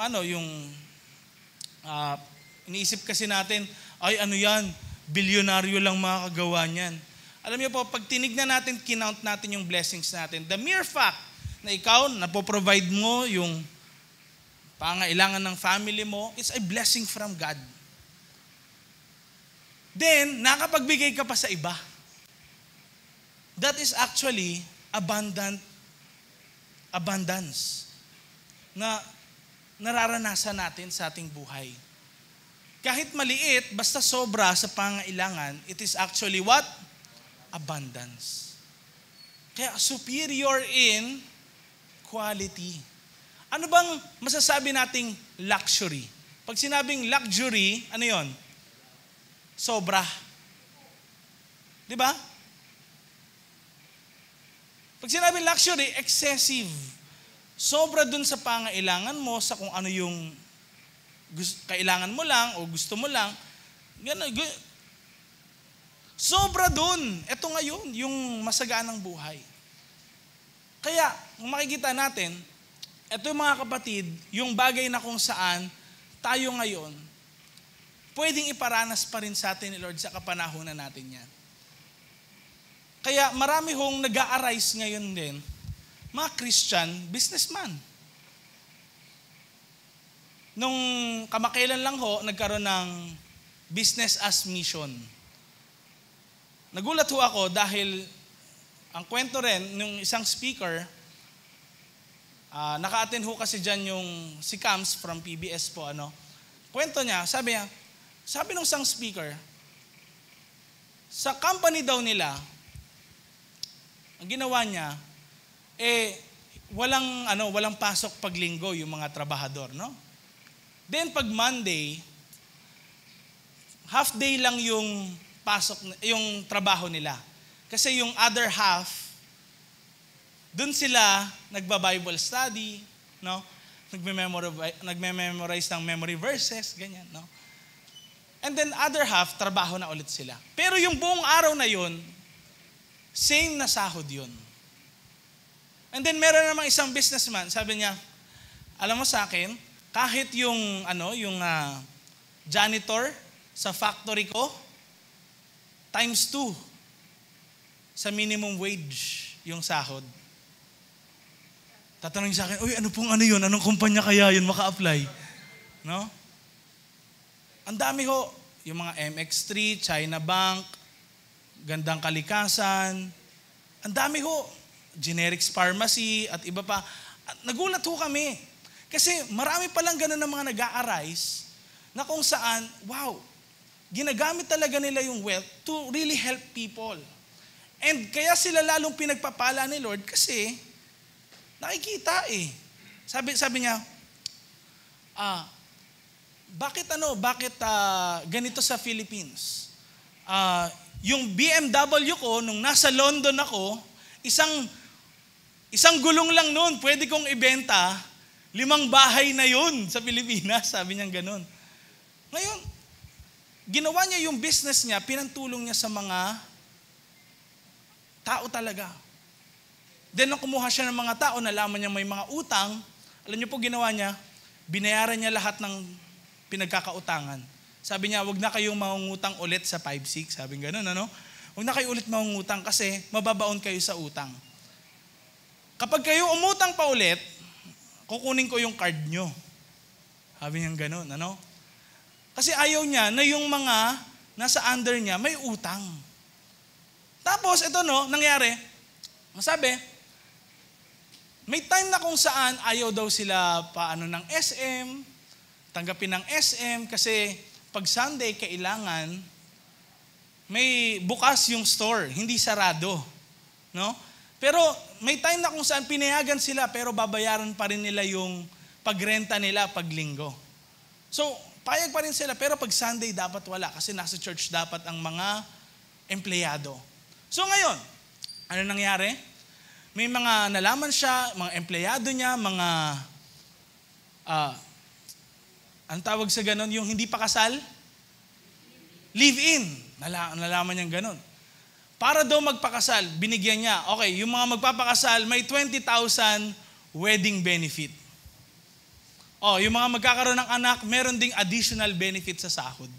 iniisip kasi natin, ay ano yan, bilyonaryo lang makakagawa niyan. Alam niyo po, pag tinignan natin, kinount natin yung blessings natin. The mere fact na ikaw, napoprovide mo yung pangailangan ng family mo, it's a blessing from God. Then, nakapagbigay ka pa sa iba. That is actually abundance na nararanasan natin sa ating buhay. Kahit maliit, basta sobra sa pangailangan, it is actually what? Abundance. Kaya superior in quality. Ano bang masasabi nating luxury? Pag sinabing luxury, ano yon? Sobra. Di ba? Pag sinabing luxury, excessive. Sobra dun sa pangailangan mo, sa kung ano yung kailangan mo lang o gusto mo lang. Sobra dun. Ito ngayon, yung masaganang buhay. Kaya, kung makikita natin, ito yung mga kapatid, yung bagay na kung saan tayo ngayon, pwedeng iparanas pa rin sa atin ni Lord sa kapanahunan natin yan. Kaya marami hong nag-a-arise ngayon din, mga Christian businessman. Nung kamakailan lang ho, nagkaroon ng business as mission. Nagulat ho ako dahil ang kwento rin, nung isang speaker, naka-attend ho kasi dyan yung si Cams from PBS po, kwento niya, sabi nung isang speaker, sa company daw nila, ang ginawa niya, walang pasok pag linggo yung mga trabahador, no? Then pag Monday, half day lang yung yung trabaho nila. Kasi yung other half, dun sila nagba-Bible study, no? Nagme-memorize ng memory verses, ganyan, no? And then other half, trabaho na ulit sila. Pero yung buong araw na yun, same na sahod yun. And then meron namang isang businessman, sabi niya, alam mo sa akin, kahit yung janitor sa factory ko, times 2 sa minimum wage yung sahod. Tatanungin sa akin, ano pong yun? Anong kumpanya kaya yun maka-apply? No? Ang dami ho. Yung mga MX3, China Bank, Gandang Kalikasan. Ang dami ho. Generics Pharmacy at iba pa. Nagulat ho kami. Kasi marami palang ganun ng mga nag-a-arise na kung saan, wow, ginagamit talaga nila yung wealth to really help people. And kaya sila lalong pinagpapala ni Lord kasi Nakikita eh. Sabi niya, bakit ganito sa Philippines? Yung BMW ko, nung nasa London ako, isang gulong lang noon, pwede kong ibenta, 5 bahay na yun sa Pilipinas. Sabi niya ganun. Ngayon, ginawa niya yung business niya, pinantulong niya sa mga tao talaga. Then nung kumuha siya ng mga tao, nalaman niya may mga utang, alam niyo po ginawa niya, binayaran niya lahat ng pinagkakautangan. Sabi niya, wag na kayong mangungutang ulit sa 5-6. Sabi nga gano'n, ano? Wag na kayo ulit mangungutang kasi mababaon kayo sa utang. Kapag kayo umutang pa ulit, kukunin ko yung card nyo. Sabi niya gano'n, ano? Kasi ayaw niya na yung mga nasa under niya may utang. Tapos, ito nangyari, masabi, may time na kung saan ayaw daw sila ng SM, tanggapin ng SM, kasi pag Sunday, kailangan may bukas yung store, hindi sarado. No? Pero may time na kung saan pinayagan sila, pero babayaran pa rin nila yung pagrenta nila pag linggo. So, payag pa rin sila, pero pag Sunday dapat wala, kasi nasa church dapat ang mga empleyado. So ngayon, ano nangyari? May mga nalaman siya, mga empleyado niya, mga, ang tawag sa ganon, yung hindi pa kasal? Live-in. Nalaman niyang ganon. Para daw magpakasal, binigyan niya, okay, yung mga magpapakasal, may 20,000 wedding benefit. Yung mga magkakaroon ng anak, meron ding additional benefit sa sahod.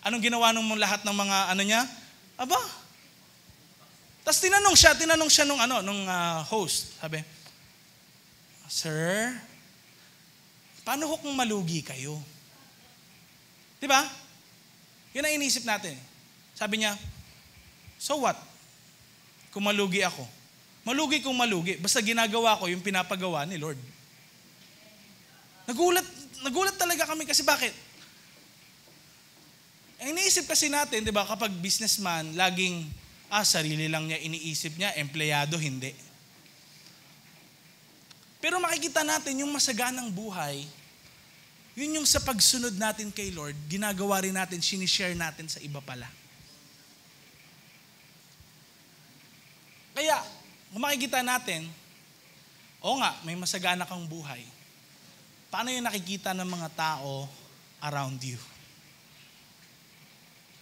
Anong ginawa nung lahat ng mga niya? Aba, tapos tinanong siya nung host. Sabi, Sir, paano kung malugi kayo? Di ba? Yun ang inisip natin. Sabi niya, so what? Kung malugi ako. Malugi kung malugi. Basta ginagawa ko yung pinapagawa ni Lord. Nagulat talaga kami kasi bakit? Ang iniisip kasi natin, di ba, kapag businessman, laging, sarili lang niya iniisip niya, empleyado, hindi. Pero makikita natin yung masaganang buhay, yun yung sa pagsunod natin kay Lord, ginagawa rin natin, sinishare natin sa iba pala. Kaya, kung makikita natin, may masagana kang buhay. Paano yung nakikita ng mga tao around you?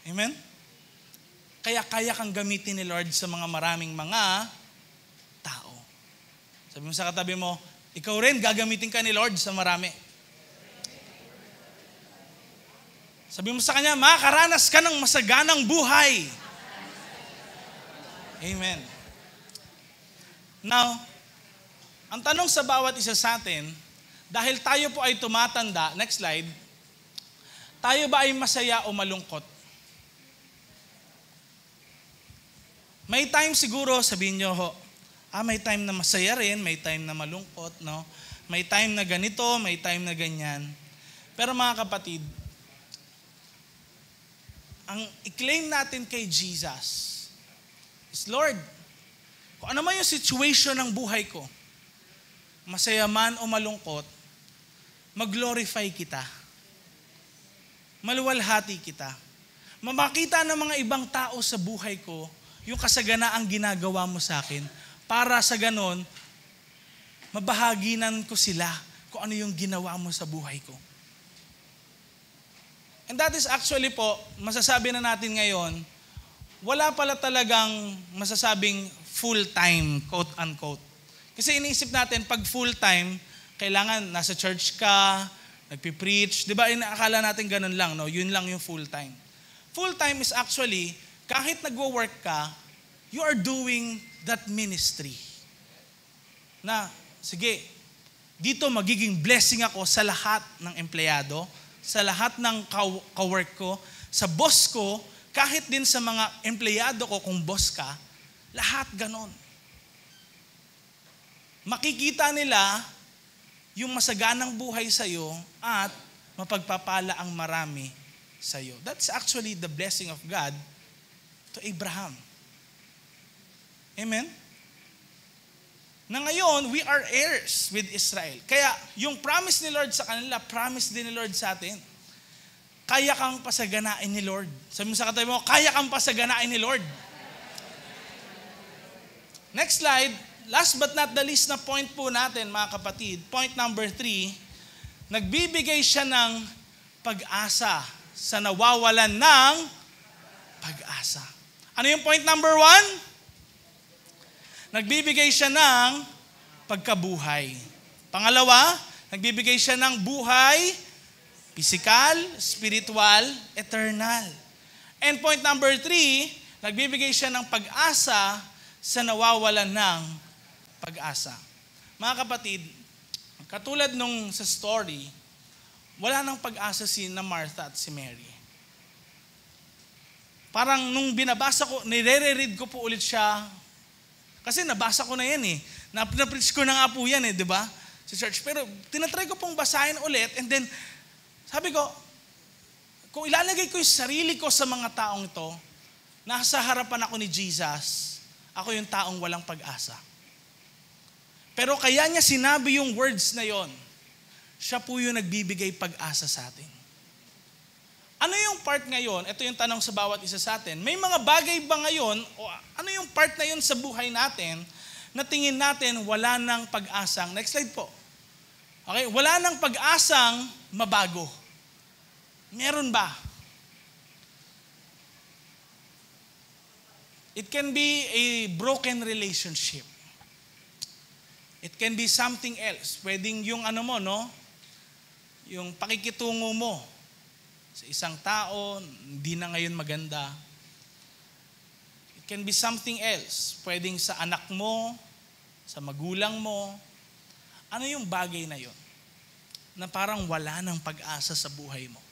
Amen? Kaya kang gamitin ni Lord sa mga maraming mga tao. Sabi mo sa katabi mo, ikaw rin gagamitin ka ni Lord sa marami. Sabi mo sa kanya, makakaranas ka ng masaganang buhay. Amen. Now, ang tanong sa bawat isa sa atin, dahil tayo po ay tumatanda, next slide, tayo ba ay masaya o malungkot? May time siguro, sabihin nyo, may time na masaya rin, may time na malungkot, no? May time na ganito, may time na ganyan. Pero mga kapatid, ang i-claim natin kay Jesus is, Lord, kung ano man yung situation ng buhay ko, masaya man o malungkot, mag-glorify kita. Maluwalhati kita. Mamakita ng mga ibang tao sa buhay ko, yung kasaganaang ginagawa mo sa akin, para sa ganon, mabahaginan ko sila kung ano yung ginawa mo sa buhay ko. And that is actually po, masasabi na natin ngayon, wala pala talagang masasabing full-time, quote-unquote. Kasi iniisip natin, pag full-time, kailangan nasa church ka, nagpipreach, di ba? Akala natin ganun lang, no? Yun lang yung full-time. Full-time is actually, kahit nagwo-work ka, you are doing that ministry. Na, sige, dito magiging blessing ako sa lahat ng empleyado, sa lahat ng ka-work ko, sa boss ko, kahit din sa mga empleyado ko kung boss ka, lahat ganon. Makikita nila yung masaganang buhay sa'yo at mapagpapala ang marami sa'yo. That's actually the blessing of God to Abraham. Amen? na ngayon, we are heirs with Israel. Kaya yung promise ni Lord sa kanila, promise din ni Lord sa atin. Kaya kang pasaganain ni Lord. Sabi mo sa katabi mo, kaya kang pasaganain ni Lord. Next slide. Last but not the least na point po natin, mga kapatid. Point number 3, nagbibigay siya ng pag-asa sa nawawalan ng pag-asa. Ano yung point number 1? Nagbibigay siya ng pagkabuhay. Pangalawa, nagbibigay siya ng buhay, physical, spiritual, eternal. And point number 3, nagbibigay siya ng pag-asa sa nawawalan ng pag-asa. Mga kapatid, katulad nung sa story, wala nang pag-asa si na Martha at si Mary. Parang nung binabasa ko, nire-read ko po ulit siya. Kasi nabasa ko na yan eh. Na-preach ko na nga po yan eh, di ba? Sa church. Pero tinatry ko pong basahin ulit and then sabi ko, kung ilalagay ko yung sarili ko sa mga taong ito, nasa harapan ako ni Jesus, ako yung taong walang pag-asa. Pero kaya niya sinabi yung words na yon, siya po yung nagbibigay pag-asa sa atin. Ano yung part ngayon? Ito yung tanong sa bawat isa sa atin. May mga bagay ba ngayon, o ano yung part na yun sa buhay natin, na tingin natin wala nang pag-asang, next slide po. Okay, wala nang pag-asang mabago. Meron ba? It can be a broken relationship. It can be something else. Pwedeng yung ano mo, no? Yung pakikitungo mo sa isang tao, hindi na ngayon maganda. It can be something else. Pwedeng sa anak mo, sa magulang mo. Ano yung bagay na yon na parang wala ng pag-asa sa buhay mo?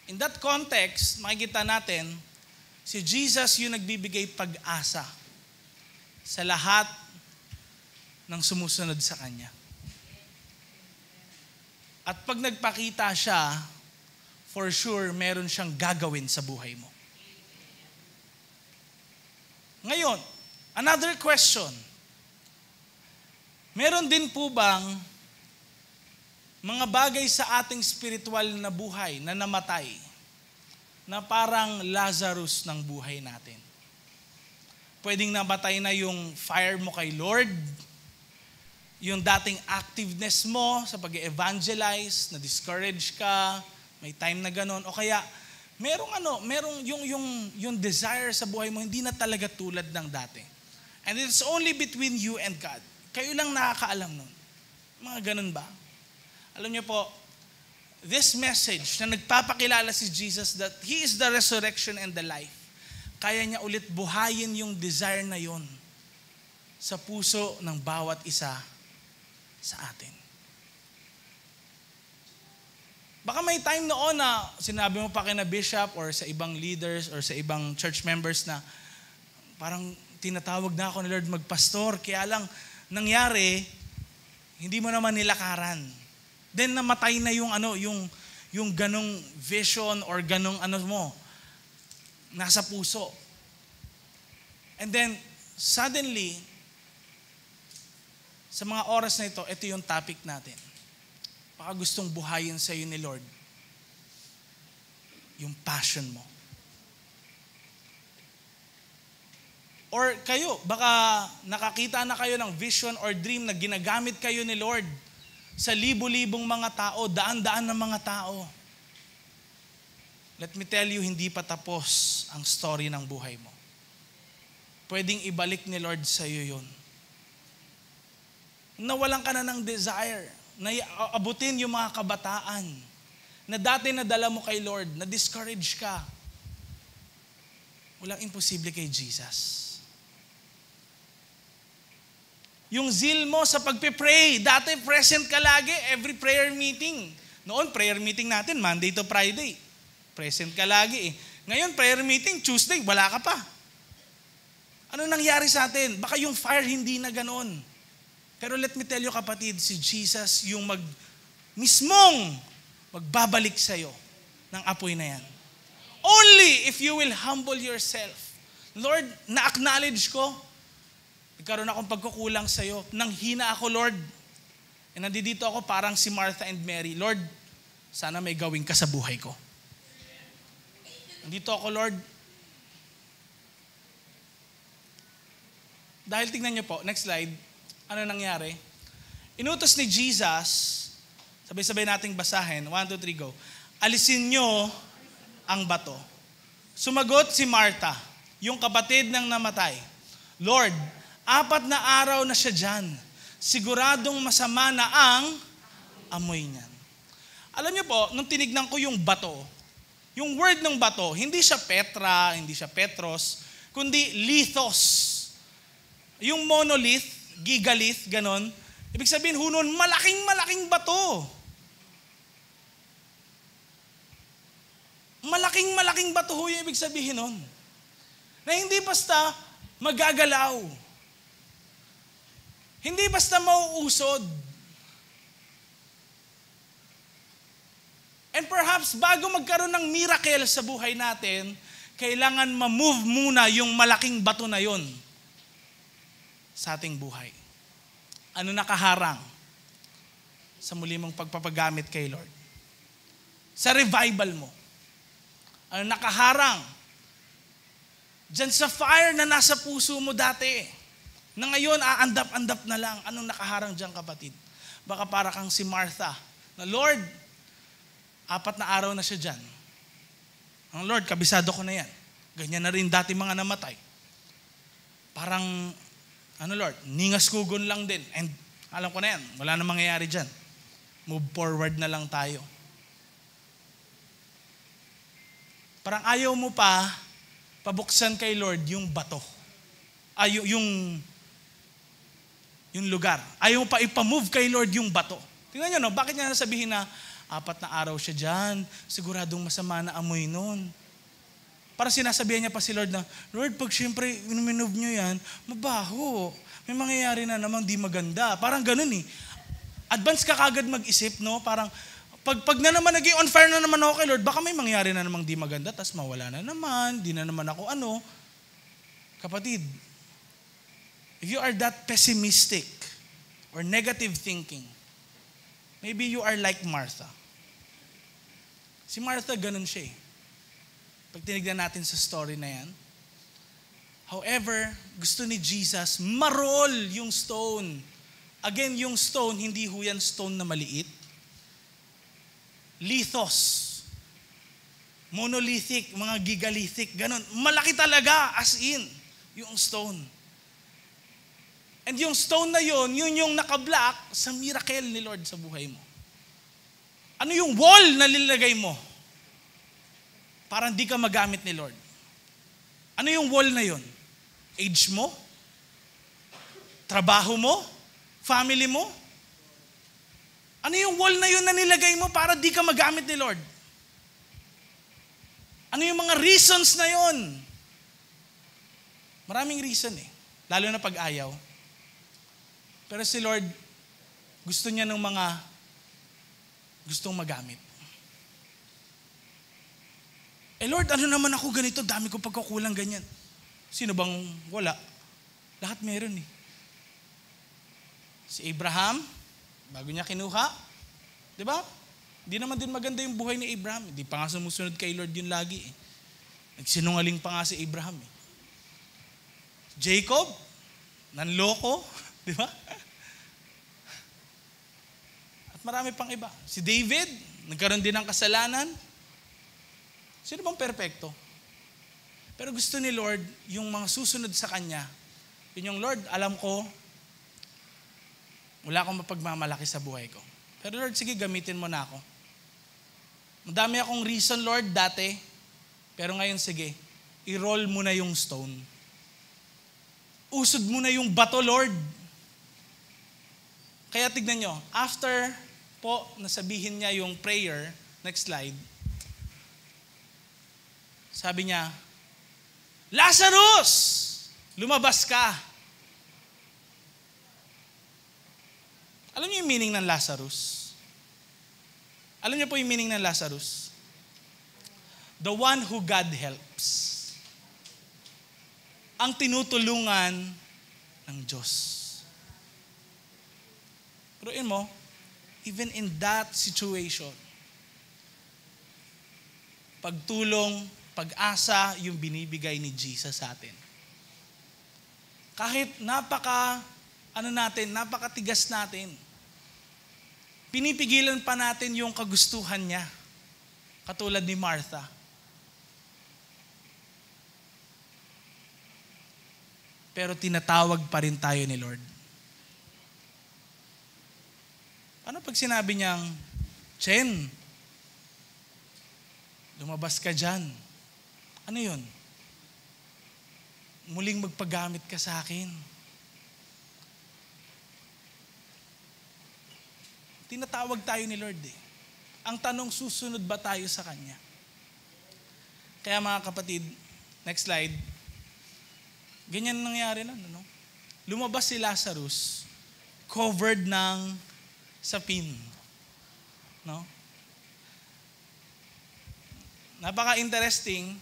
In that context, makikita natin, si Jesus yung nagbibigay pag-asa sa lahat ng sumusunod sa Kanya. At pag nagpakita siya, for sure, meron siyang gagawin sa buhay mo. Ngayon, another question. Meron din po bang mga bagay sa ating spiritual na buhay na namatay, na parang Lazarus ng buhay natin? Pwedeng namatay na yung fire mo kay Lord, yung dating activeness mo sa pag-evangelize, na-discourage ka, may time na ganon, o kaya merong yung desire sa buhay mo hindi na talaga tulad ng dati. And it's only between you and God. Kayo lang nakakaalam nun. Mga ganon ba? Alam niyo po, this message na nagpapakilala si Jesus that He is the resurrection and the life, kaya niya ulit buhayin yung desire na yon sa puso ng bawat isa sa atin. Baka may time noon na sinabi mo pa kina bishop or sa ibang leaders or sa ibang church members na parang tinatawag na ako ni Lord magpastor, kaya lang nangyari, hindi mo naman nilakaran. Then namatay na yung ganong vision or ganong mo, nasa puso. And then, suddenly, sa mga oras na ito yung topic natin. Baka gustong buhayin sa iyo ni Lord yung passion mo. Or kayo, baka nakakita na kayo ng vision or dream na ginagamit kayo ni Lord sa libo-libong mga tao, daan-daan ng mga tao. Let me tell you, hindi pa tapos ang story ng buhay mo. Pwedeng ibalik ni Lord sa iyo yun. Nawalan ka na ng desire na abutin yung mga kabataan na dati nadala mo kay Lord, na discourage ka. Walang imposible kay Jesus. Yung zeal mo sa pagpe-pray, dati present ka lagi, every prayer meeting. Noon, prayer meeting natin, Monday to Friday. Present ka lagi eh. Ngayon, prayer meeting, Tuesday, wala ka pa. Ano nangyari sa atin? Baka yung fire hindi na ganon. Pero let me tell you kapatid, si Jesus yung mismong magbabalik sa'yo ng apoy na yan. Only if you will humble yourself, Lord, na-acknowledge ko, nagkaroon akong pagkukulang sa'yo. Nang hina ako, Lord. And nandito ako parang si Martha and Mary. Lord, sana may gawin ka sa buhay ko. Nandito ako, Lord. Dahil tingnan niyo po, next slide, ano nangyari? Inutos ni Jesus, sabay-sabay nating basahin, 1, 2, 3, go. Alisin niyo ang bato. Sumagot si Martha, yung kapatid ng namatay. Lord, 4 na araw na siya dyan. Siguradong masama na ang amoy niyan. Alam niyo po, nung tinignan ko yung bato, yung word ng bato, hindi siya Petra, hindi siya Petros, kundi lithos. Yung monolith, gigalith, ganon. Ibig sabihin, hunon, malaking bato. Malaking bato ho yung ibig sabihin nun. Na hindi basta magagalaw. Hindi basta mauusod. And perhaps bago magkaroon ng miracle sa buhay natin, kailangan ma-move muna yung malaking bato na yon sa ating buhay. Ano nakaharang sa muli mong pagpapagamit kay Lord? Sa revival mo. Ano nakaharang diyan sa fire na nasa puso mo dati, na ngayon aandap-andap na lang? Anong nakaharang diyan, kapatid? Baka para kang si Martha, na Lord, 4 na araw na siya dyan. Ang Lord, kabisado ko na yan. Ganyan na rin dati mga namatay. Parang, Lord, ningas-kugon lang din. And alam ko na yan, wala na mangyayari dyan. Move forward na lang tayo. Parang ayaw mo pa pabuksan kay Lord yung bato. Yung lugar. Ayaw mo pa ipamove kay Lord yung bato. Tingnan nyo, no? Bakit niya nasabihin na 4 na araw siya dyan, siguradong masama na amoy nun. Parang sinasabihan niya pa si Lord na, Lord, pag siyempre minove nyo yan, mabaho. May mangyayari na namang di maganda. Parang ganun eh. Advance ka kagad mag-isip, no? Parang, pag na naman naging on fire na naman ako kay Lord, baka may mangyayari na namang di maganda, tas mawala na naman, di na naman ako ano. Kapatid, if you are that pessimistic or negative thinking, maybe you are like Martha. Si Martha, ganun siya eh. Pag tinignan natin sa story na yan. However, gusto ni Jesus, marol yung stone. Again, yung stone, hindi ho yan stone na maliit. Lithos. Monolithic, mga gigalithic, ganun. Malaki talaga, as in, yung stone. And yung stone na yun yung nakablock sa miracle ni Lord sa buhay mo. Ano yung wall na nilagay mo? Parang di ka magamit ni Lord. Ano yung wall na yun? Age mo? Trabaho mo? Family mo? Ano yung wall na yun na nilagay mo para di ka magamit ni Lord? Ano yung mga reasons na yun? Maraming reason eh. Lalo na pag ayaw. Pero si Lord, gusto niya ng mga gustong magamit. Lord, ano naman ako ganito? Dami ko pagkukulang ganyan. Sino bang wala? Lahat meron eh. Si Abraham, bago niya kinuha, di ba? Di naman din maganda yung buhay ni Abraham. Di pa nga sumusunod kay Lord yun lagi eh. Nagsinungaling pa nga si Abraham eh. Jacob, nanloko, di ba? At marami pang iba. Si David, nagkaroon din ng kasalanan. Sino bang perpekto? Pero gusto ni Lord, yung mga susunod sa Kanya, yun yung, Lord, alam ko, wala akong mapagmamalaki sa buhay ko. Pero Lord, sige, gamitin mo na ako. Madami akong reason, Lord, dati. Pero ngayon, sige, i-roll mo na yung stone. Usod mo na yung bato, Lord. Kaya tignan nyo, after po nasabihin niya yung prayer, next slide, sabi niya, Lazarus! Lumabas ka. Alam niyo yung meaning ng Lazarus? Alam niyo po yung meaning ng Lazarus? The one who God helps. ang tinutulungan ng Diyos. Pero mo, even in that situation, pagtulong, pag-asa yung binibigay ni Jesus sa atin. Kahit napakatigas natin, pinipigilan pa natin yung kagustuhan niya. Katulad ni Martha. Pero tinatawag pa rin tayo ni Lord. Ano pag sinabi niyang, Chen, lumabas ka dyan. Ano yun? Muling magpagamit ka sa akin. Tinatawag tayo ni Lord eh. Ang tanong, susunod ba tayo sa Kanya? Kaya mga kapatid, next slide, ganyan nangyari na, no? Lumabas si Lazarus, covered ng sapin. No? Napaka-interesting,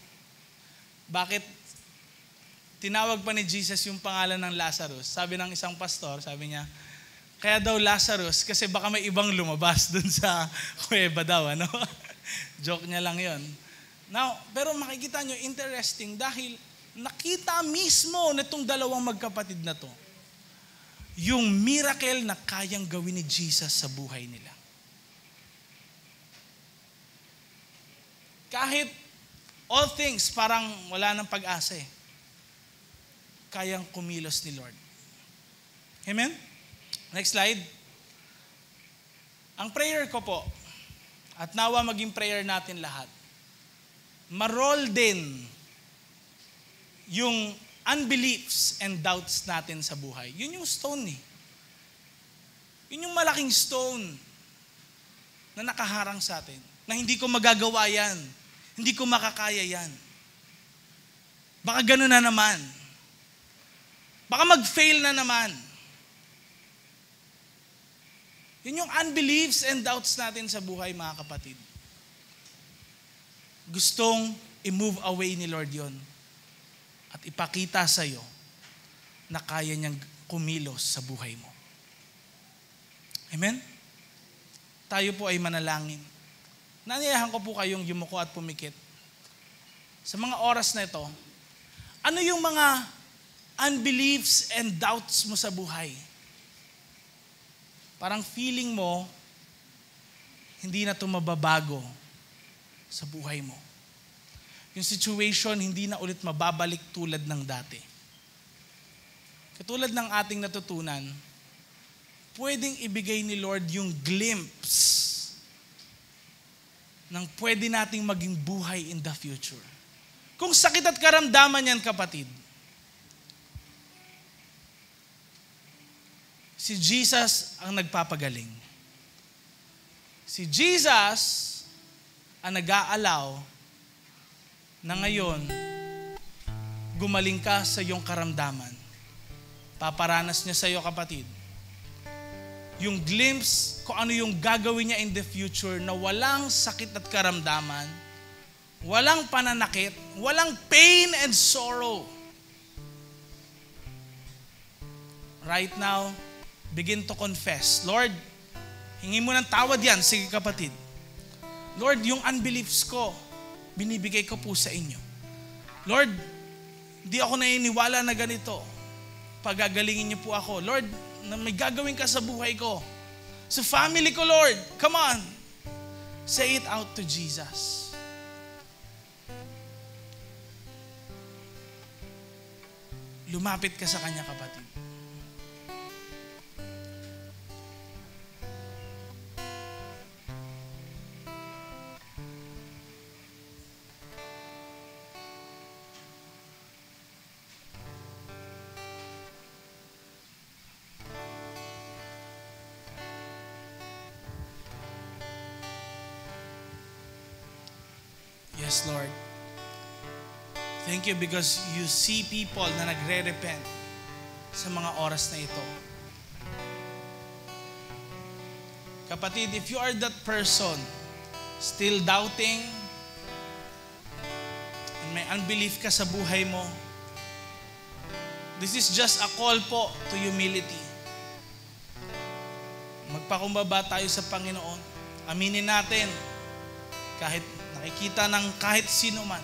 bakit tinawag pa ni Jesus yung pangalan ng Lazarus. Sabi ng isang pastor, sabi niya, kaya daw Lazarus, kasi baka may ibang lumabas dun sa kuweba daw, ano? Joke niya lang yon. Now, pero makikita nyo, interesting, dahil nakita mismo nitong dalawang magkapatid na to, yung miracle na kayang gawin ni Jesus sa buhay nila. Kahit all things, parang wala nang pag-asa eh, kayang kumilos ni Lord. Amen? Next slide. Ang prayer ko po, at nawa maging prayer natin lahat, marol din yung unbeliefs and doubts natin sa buhay. Yun yung stone eh. Yun yung malaking stone na nakaharang sa atin. Na hindi ko magagawa yan. Hindi ko makakaya yan. Baka gano'n na naman. Baka mag-fail na naman. Yun yung unbeliefs and doubts natin sa buhay, mga kapatid. Gustong i-move away ni Lord yon at ipakita sa iyo na kaya niyang kumilos sa buhay mo. Amen? Tayo po ay manalangin. Nanayahan ko po kayong yumuko at pumikit. Sa mga oras na ito, ano yung mga unbeliefs and doubts mo sa buhay? Parang feeling mo, hindi na ito mababago sa buhay mo. Yung situation, hindi na ulit mababalik tulad ng dati. Katulad ng ating natutunan, pwedeng ibigay ni Lord yung glimpse ng pwede nating maging buhay in the future. Kung sakit at karamdaman yan, kapatid, si Jesus ang nagpapagaling. Si Jesus ang nag-aalaw na ngayon gumaling ka sa iyong karamdaman. Paparanas niya sa iyo, kapatid, yung glimpse kung ano yung gagawin niya in the future na walang sakit at karamdaman, walang pananakit, walang pain and sorrow. Right now, begin to confess. Lord, hingi mo ng tawad yan. Sige, kapatid. Lord, yung unbeliefs ko, binibigay ko po sa inyo. Lord, di ako naniniwala na ganito. Pagagalingin niyo po ako. Lord, na may gagawin ka sa buhay ko. Sa family ko, Lord. Come on. Say it out to Jesus. Lumapit ka sa Kanya, kapatid. Yes, Lord. Thank you because you see people na nagre-repent sa mga oras na ito. Kapatid, if you are that person still doubting and may unbelief ka sa buhay mo, This is just a call po to humility. Magpakumbaba tayo sa Panginoon. Aminin natin, kahit nakikita ng kahit sino man,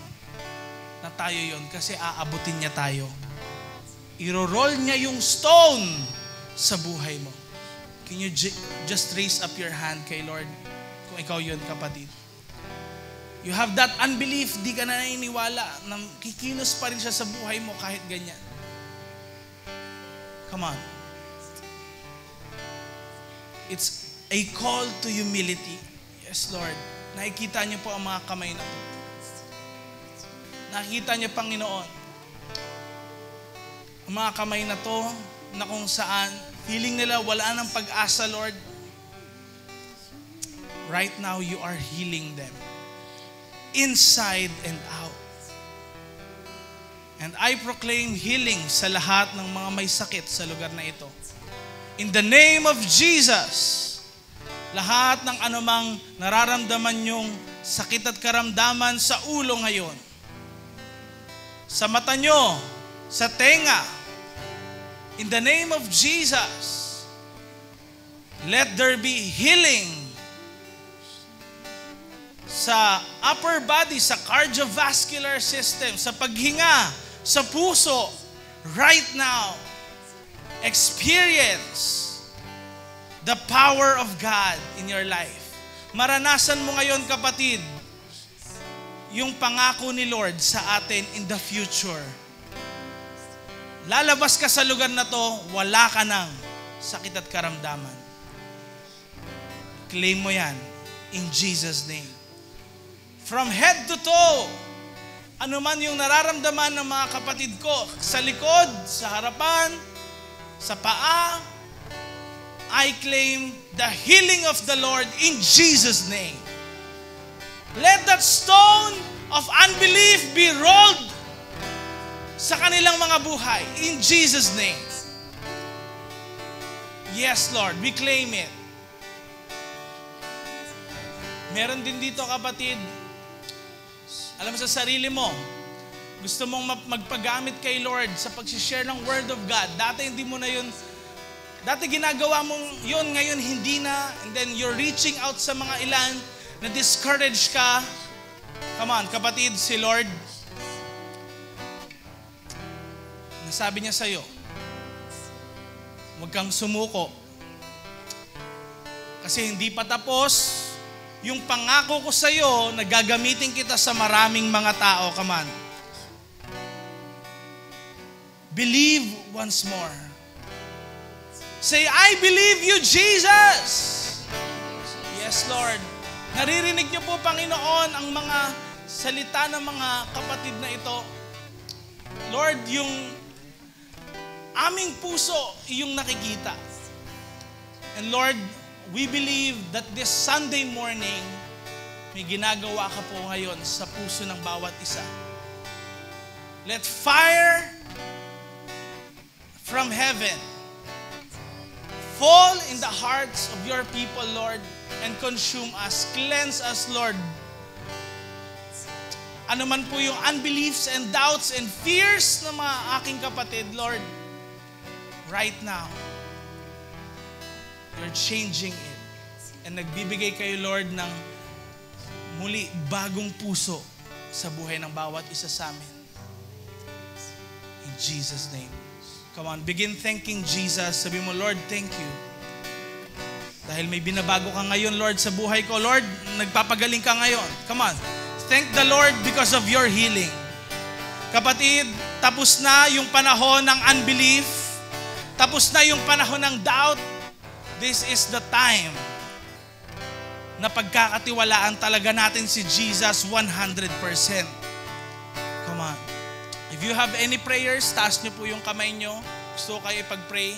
na tayo yon kasi aabutin niya tayo. Iro-roll niya yung stone sa buhay mo. Can you just raise up your hand kay Lord kung ikaw yun, kapatid? You have that unbelief, di ka na naniniwala, na kikilos pa rin siya sa buhay mo kahit ganyan. Come on. It's a call to humility. Yes, Lord. Nakikita niyo po ang mga kamay na to. Nakikita niyo, Panginoon, ang mga kamay na to na kung saan feeling nila wala ng pag-asa, Lord. Right now, you are healing them. Inside and out. And I proclaim healing sa lahat ng mga may sakit sa lugar na ito. In the name of Jesus, lahat ng anumang nararamdaman nyong sakit at karamdaman sa ulo ngayon, sa mata nyo, sa tenga, in the name of Jesus, let there be healing sa upper body, sa cardiovascular system, sa paghinga, sa puso, right now. Experience the power of God in your life. Maranasan mo ngayon, kapatid, yung pangako ni Lord sa atin in the future. Lalabas ka sa lugar na to, wala ka ng sakit at karamdaman. Claim mo yan in Jesus' name. From head to toe, ano man yung nararamdaman ng mga kapatid ko, sa likod, sa harapan, sa paa, I claim the healing of the Lord in Jesus' name. Let that stone of unbelief be rolled sa kanilang mga buhay in Jesus' name. Yes, Lord, we claim it. Meron din dito, kapatid, alam mo sa sarili mo, gusto mong magpagamit kay Lord sa pag-share ng Word of God. Dati hindi mo na yun, dati ginagawa mong yun, ngayon hindi na, and then you're reaching out sa mga ilan na discourage ka. Come on, kapatid, si Lord, nasabi niya sa'yo, huwag kang sumuko. Kasi hindi pa tapos yung pangako ko sa'yo na gagamitin kita sa maraming mga tao. Come on. Believe once more. Say, I believe you, Jesus. Yes, Lord. Naririnig niyo po, Panginoon, ang mga salita ng mga kapatid na ito. Lord, yung aming puso, yung nakikita. And Lord, we believe that this Sunday morning, may ginagawa ka po ngayon sa puso ng bawat isa. Let fire from heaven fall in the hearts of your people, Lord, and consume us. Cleanse us, Lord. Ano man po yung unbeliefs and doubts and fears ng mga aking kapatid, Lord, right now, you're changing it. And nagbibigay kayo, Lord, ng muli bagong puso sa buhay ng bawat isa sa amin. In Jesus' name. Come on, begin thanking Jesus. Sabi mo, Lord, thank you. Dahil may binabago ka ngayon, Lord, sa buhay ko. Lord, nagpapagaling ka ngayon. Come on. Thank the Lord because of your healing. Kapatid, tapos na yung panahon ng unbelief. Tapos na yung panahon ng doubt. This is the time na pagkakatiwalaan talaga natin si Jesus 100%. Come on. If you have any prayers, taas niyo po yung kamay niyo. Gusto kayo ipag-pray.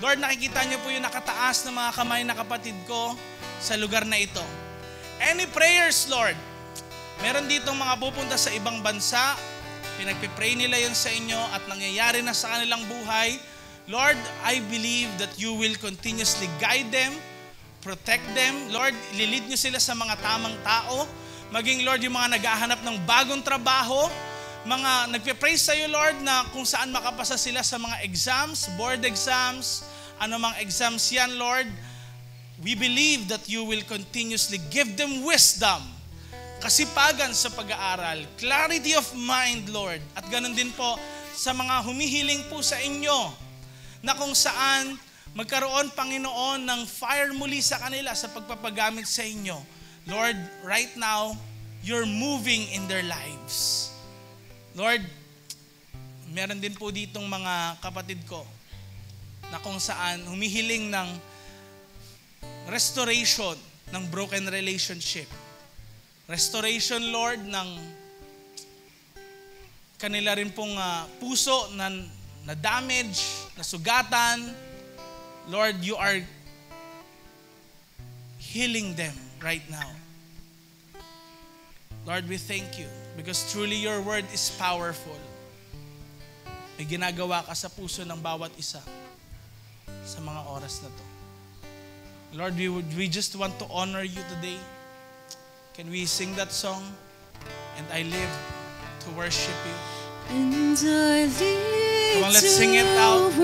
Lord, nakikita niyo po yung nakataas na mga kamay na kapatid ko sa lugar na ito. Any prayers, Lord? Meron ditong mga pupunta sa ibang bansa. Pinagpipray nila yun sa inyo at nangyayari na sa kanilang buhay. Lord, I believe that you will continuously guide them, protect them. Lord, ililid niyo sila sa mga tamang tao. Maging, Lord, yung mga naghahanap ng bagong trabaho, mga nagpe-praise sa iyo, Lord, na kung saan makapasa sila sa mga exams, board exams, anumang exams yan, Lord, we believe that you will continuously give them wisdom, kasipagan sa pag-aaral, clarity of mind, Lord. At ganun din po sa mga humihiling po sa inyo na kung saan magkaroon, Panginoon, ng fire muli sa kanila sa pagpapagamit sa inyo. Lord, right now, you're moving in their lives. Lord, meron din po ditong mga kapatid ko na kung saan humihiling ng restoration ng broken relationship. Restoration, Lord, ng kanila rin pong puso na damage, na sugatan. Lord, you are healing them right now. Lord, we thank you because truly your word is powerful. May ginagawa ka sa puso ng bawat isa sa mga oras na to. Lord, we just want to honor you today. Can we sing that song? And I live to worship you. And I live Come on, let's sing it out.